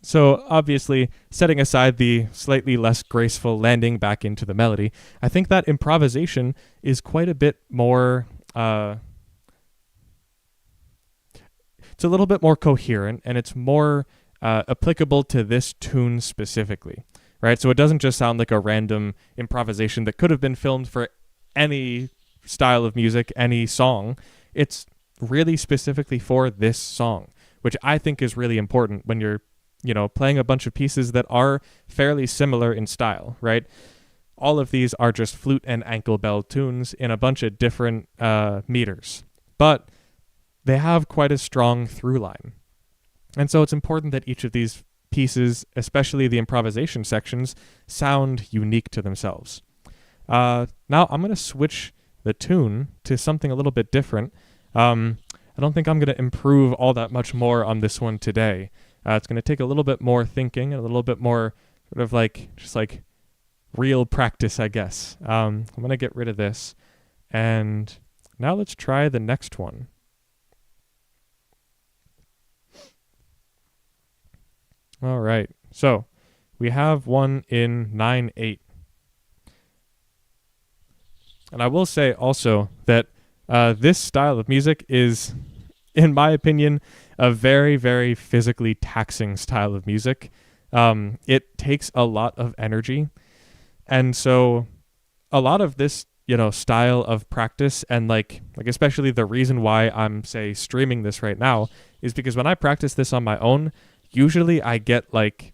So obviously, setting aside the slightly less graceful landing back into the melody, I think that improvisation is quite a bit more, it's a little bit more coherent, and it's more applicable to this tune specifically, right? So it doesn't just sound like a random improvisation that could have been filmed for any style of music, any song. It's really specifically for this song, which I think is really important when you're playing a bunch of pieces that are fairly similar in style, right? All of these are just flute and ankle bell tunes in a bunch of different meters, but they have quite a strong through line. And so it's important that each of these pieces, especially the improvisation sections, sound unique to themselves. Now I'm going to switch the tune to something a little bit different. I don't think I'm going to improve all that much more on this one today. It's going to take a little bit more thinking and a little bit more sort of like just like real practice, I guess. I'm going to get rid of this. And now let's try the next one. All right. So we have one in 9/8. And I will say also that this style of music is, in my opinion, a very, very physically taxing style of music. It takes a lot of energy. And so a lot of this, style of practice and like especially the reason why I'm, say, streaming this right now is because when I practice this on my own, usually I get like,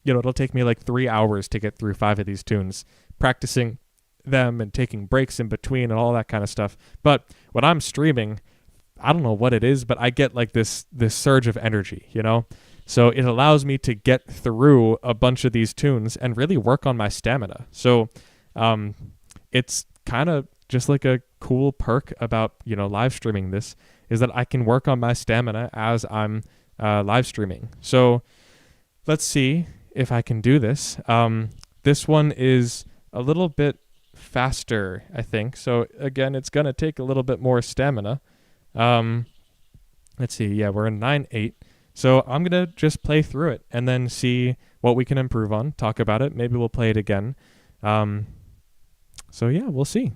it'll take me like 3 hours to get through 5 of these tunes, practicing them and taking breaks in between and all that kind of stuff. But when I'm streaming, I don't know what it is, but I get like this surge of energy, So it allows me to get through a bunch of these tunes and really work on my stamina. So it's kind of just like a cool perk about, live streaming this is that I can work on my stamina as I'm live streaming. So let's see if I can do this. This one is a little bit faster, I think. So again, it's going to take a little bit more stamina. Let's see. Yeah, we're in 9/8. So I'm going to just play through it and then see what we can improve on, talk about it. Maybe we'll play it again. So yeah, we'll see.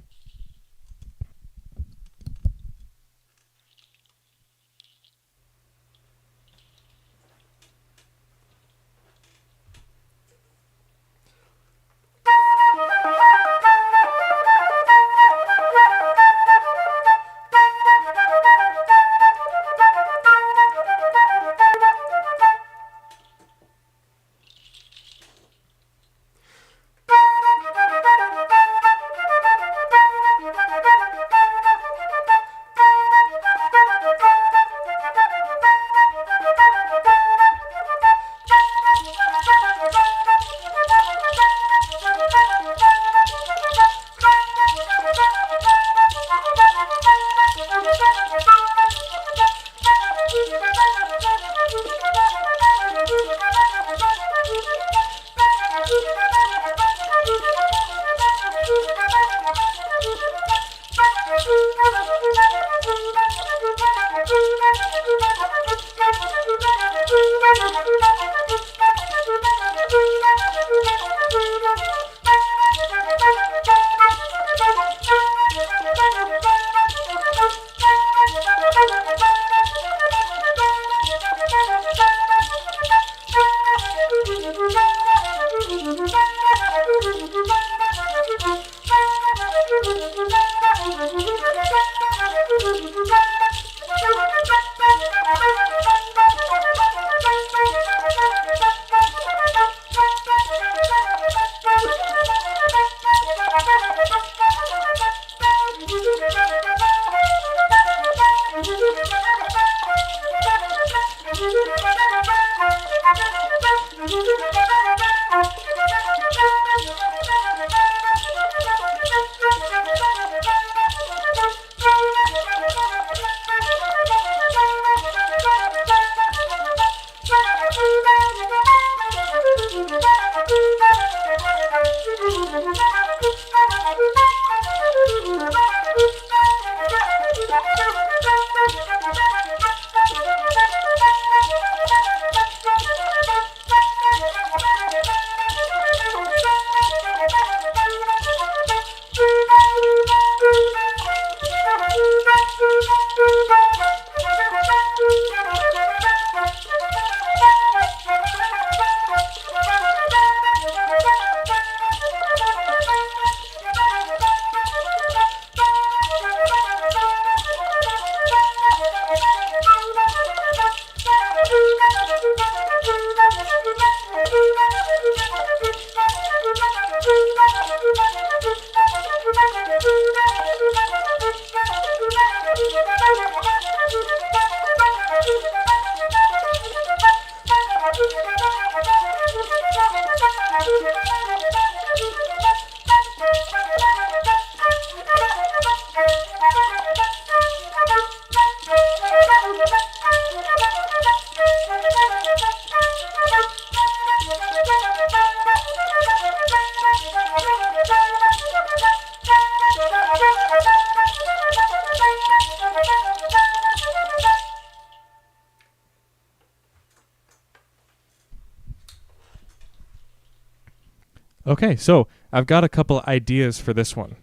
Okay, so I've got a couple ideas for this one.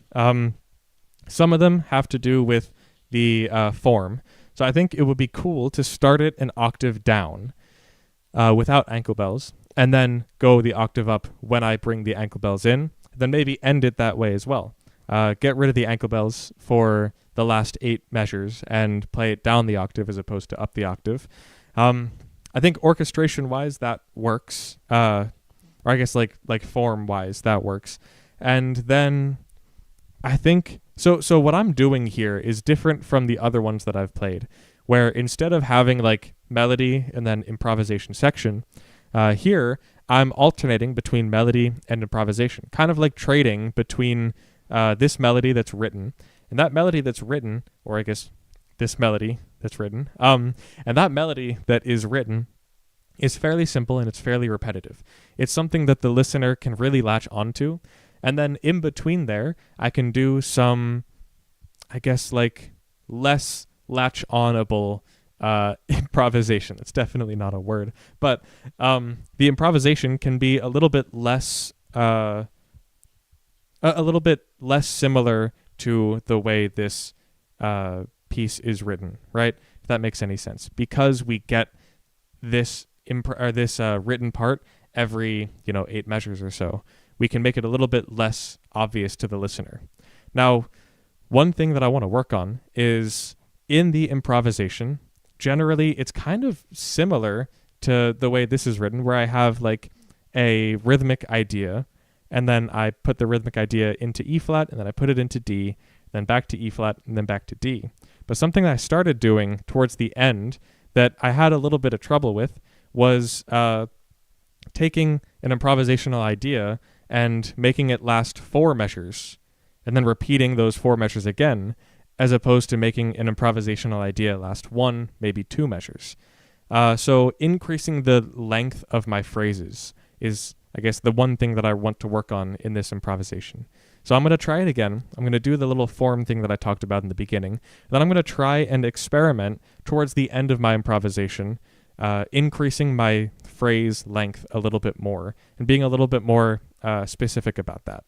Some of them have to do with the form. So I think it would be cool to start it an octave down without ankle bells, and then go the octave up when I bring the ankle bells in, then maybe end it that way as well. Get rid of the ankle bells for the last 8 measures and play it down the octave as opposed to up the octave. I think orchestration-wise that works, or I guess like form-wise that works. And then I think so what I'm doing here is different from the other ones that I've played, where instead of having like melody and then improvisation section, here I'm alternating between melody and improvisation, kind of like trading between this melody that's written and that melody that's written, or I guess this melody that's written, and that melody that is written is fairly simple and it's fairly repetitive. It's something that the listener can really latch onto. And then in between there, I can do some, I guess, like less latch-onable improvisation. It's definitely not a word. But the improvisation can be a little bit less similar to the way this piece is written, right? If that makes any sense. Because we get this written part every 8 measures or so, we can make it a little bit less obvious to the listener. Now, one thing that I want to work on is in the improvisation, generally it's kind of similar to the way this is written, where I have like a rhythmic idea, and then I put the rhythmic idea into E flat, and then I put it into D, then back to E flat, and then back to D. But something I started doing towards the end that I had a little bit of trouble with was taking an improvisational idea and making it last 4 measures, and then repeating those 4 measures again, as opposed to making an improvisational idea last 1, maybe 2 measures. So increasing the length of my phrases is, I guess, the one thing that I want to work on in this improvisation. So I'm going to try it again. I'm going to do the little form thing that I talked about in the beginning. Then I'm going to try and experiment towards the end of my improvisation, increasing my phrase length a little bit more and being a little bit more specific about that.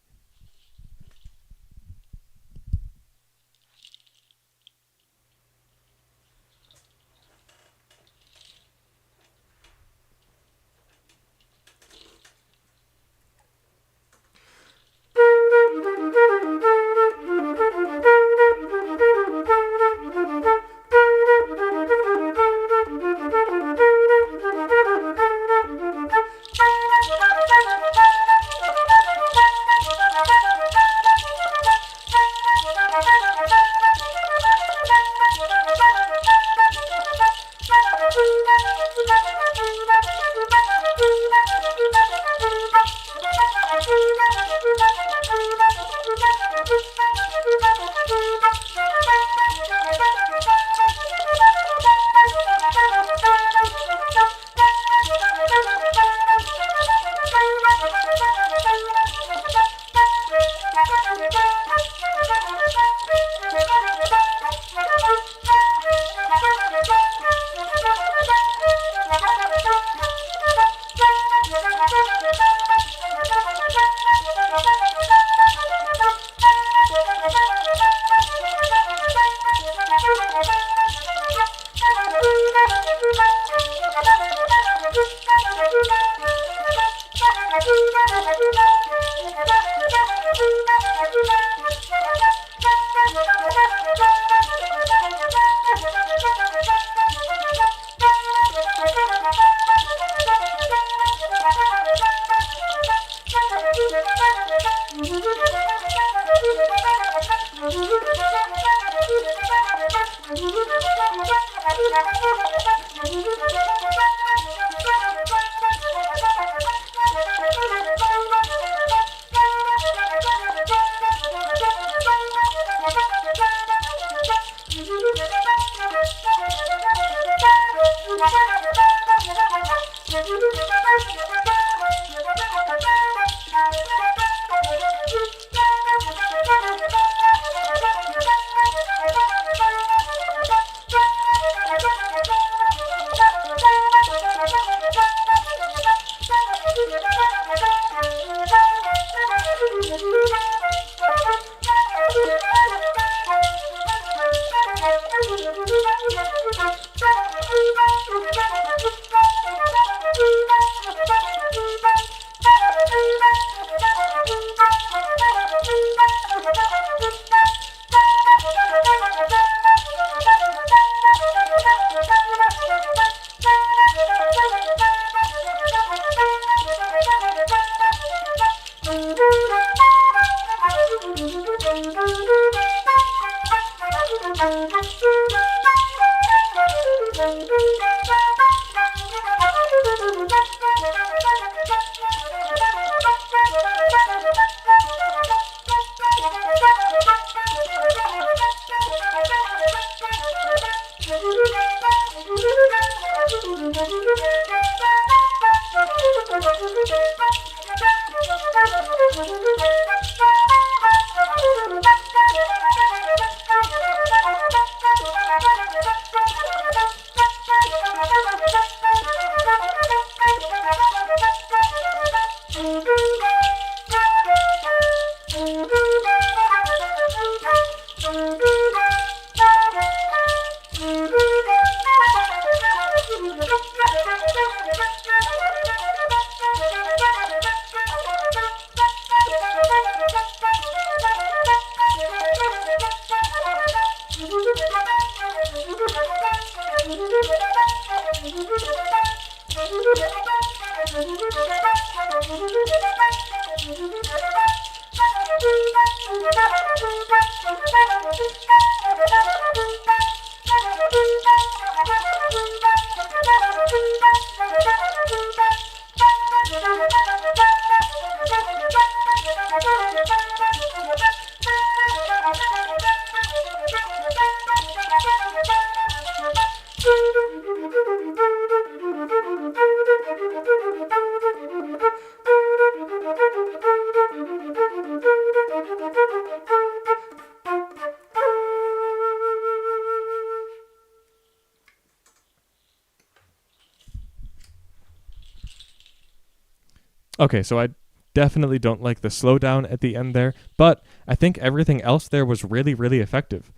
Okay, so I definitely don't like the slowdown at the end there, but I think everything else there was really, really effective.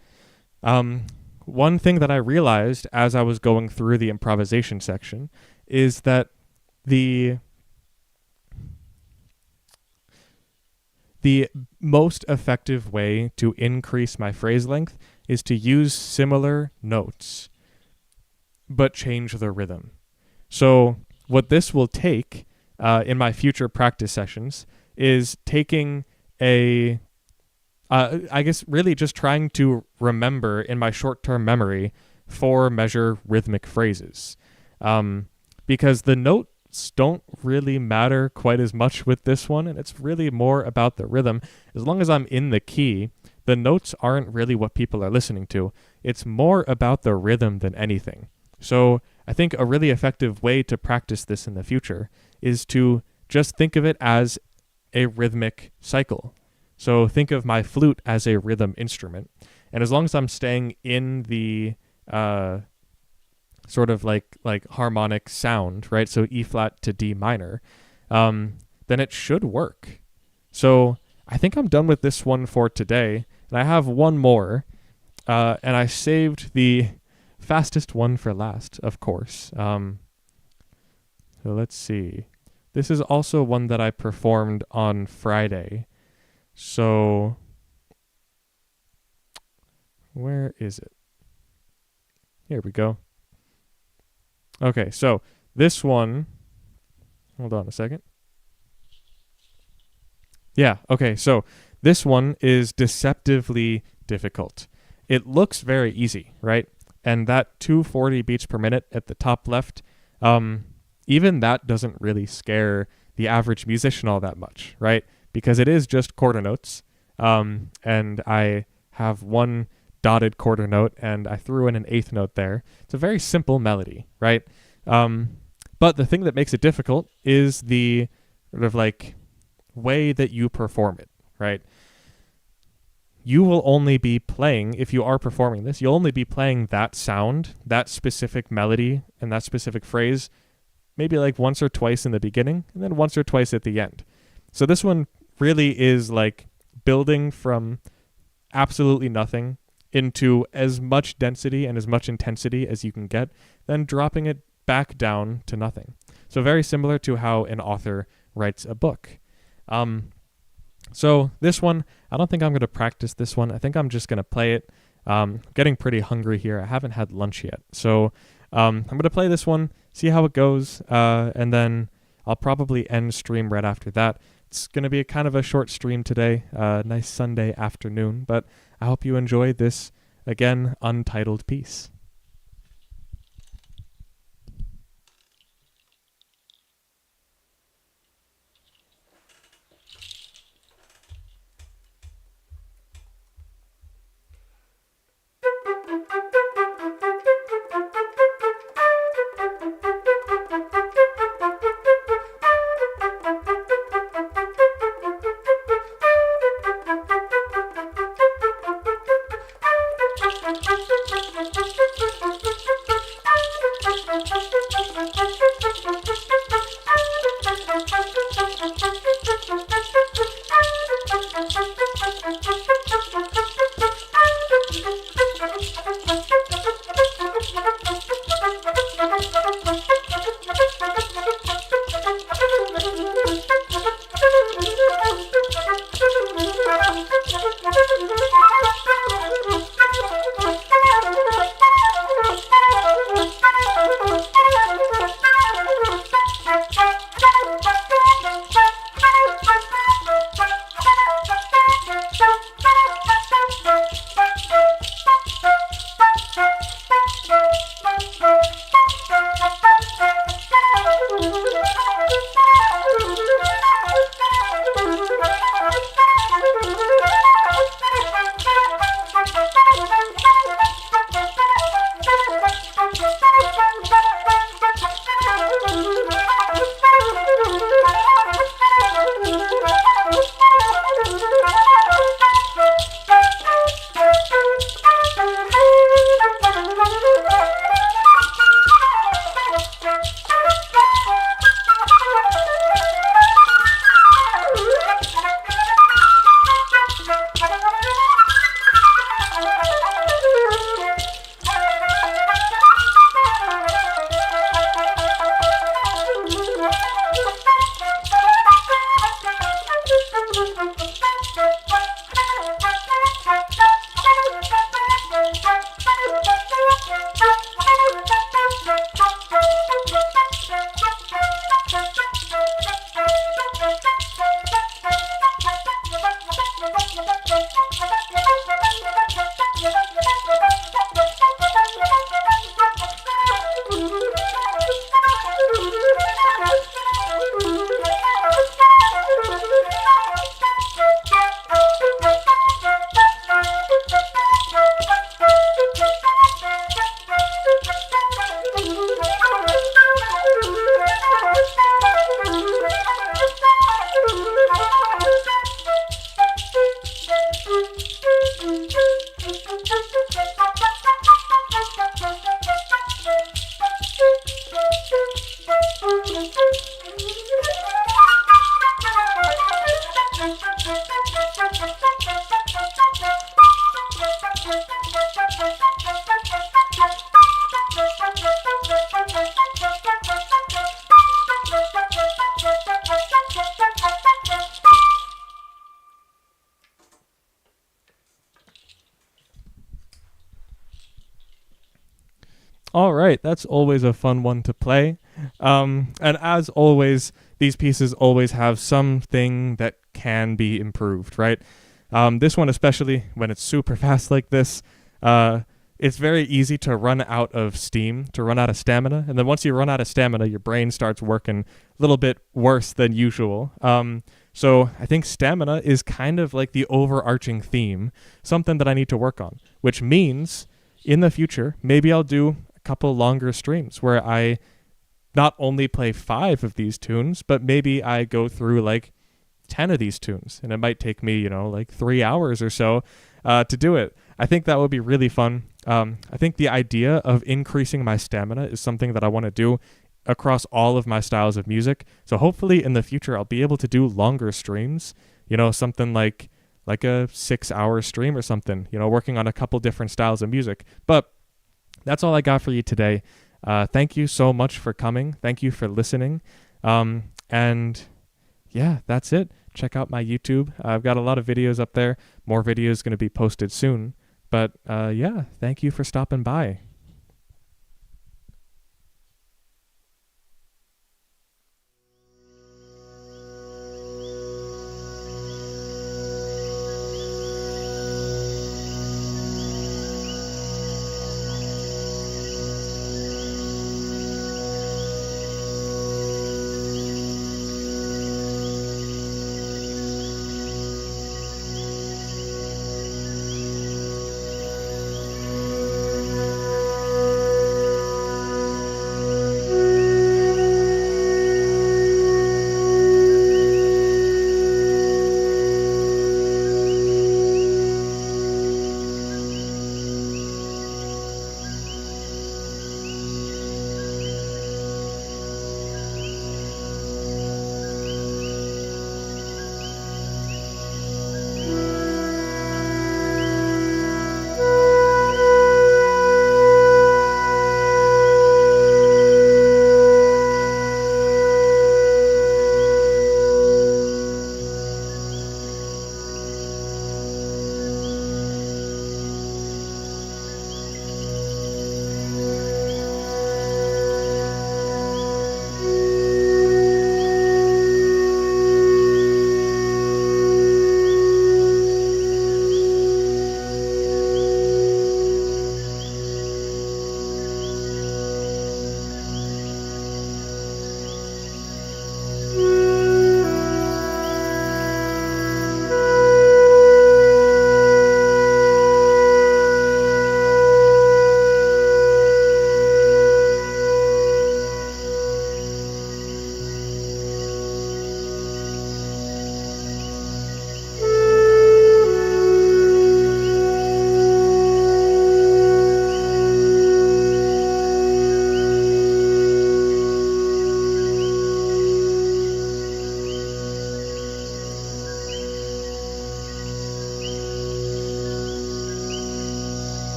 One thing that I realized as I was going through the improvisation section is that the most effective way to increase my phrase length is to use similar notes, but change the rhythm. So what this will take in my future practice sessions is taking I guess really just trying to remember in my short-term memory 4-measure rhythmic phrases. Because the notes don't really matter quite as much with this one, and it's really more about the rhythm. As long as I'm in the key, the notes aren't really what people are listening to. It's more about the rhythm than anything. So I think a really effective way to practice this in the future is to just think of it as a rhythmic cycle. So think of my flute as a rhythm instrument. And as long as I'm staying in the sort of like harmonic sound, right? So E flat to D minor, then it should work. So I think I'm done with this one for today. And I have one more. And I saved the fastest one for last, of course. So let's see. This is also one that I performed on Friday. So where is it? Here we go. Okay, so this one, hold on a second. Yeah, okay, so this one is deceptively difficult. It looks very easy, right? And that 240 beats per minute at the top left, even that doesn't really scare the average musician all that much, right? Because it is just quarter notes, and I have one dotted quarter note, and I threw in an eighth note there. It's a very simple melody, right? But the thing that makes it difficult is the sort of like way that you perform it, right? You will only be playing, if you are performing this, you'll only be playing that sound, that specific melody, and that specific phrase, maybe like once or twice in the beginning, and then once or twice at the end. So this one really is like building from absolutely nothing into as much density and as much intensity as you can get, then dropping it back down to nothing. So very similar to how an author writes a book. So this one, I don't think I'm going to practice this one. I think I'm just going to play it. Getting pretty hungry here. I haven't had lunch yet. So I'm going to play this one, see how it goes, and then I'll probably end stream right after that. it's going to be a kind of a short stream today, nice Sunday afternoon, but I hope you enjoy this, again, untitled piece. All right, that's always a fun one to play. And as always, these pieces always have something that can be improved, right? This one, especially when it's super fast like this, it's very easy to run out of steam, to run out of stamina. And then once you run out of stamina, your brain starts working a little bit worse than usual. So I think stamina is kind of like the overarching theme, something that I need to work on, which means in the future, maybe I'll do couple longer streams where I not only play 5 of these tunes, but maybe I go through like 10 of these tunes, and it might take me, like 3 hours or so to do it. I think that would be really fun. I think the idea of increasing my stamina is something that I want to do across all of my styles of music. So hopefully in the future, I'll be able to do longer streams, something like a 6-hour stream or something, working on a couple different styles of music. But that's all I got for you today. Thank you so much for coming. Thank you for listening. And yeah, that's it. Check out my YouTube. I've got a lot of videos up there. More videos going to be posted soon. But yeah, thank you for stopping by.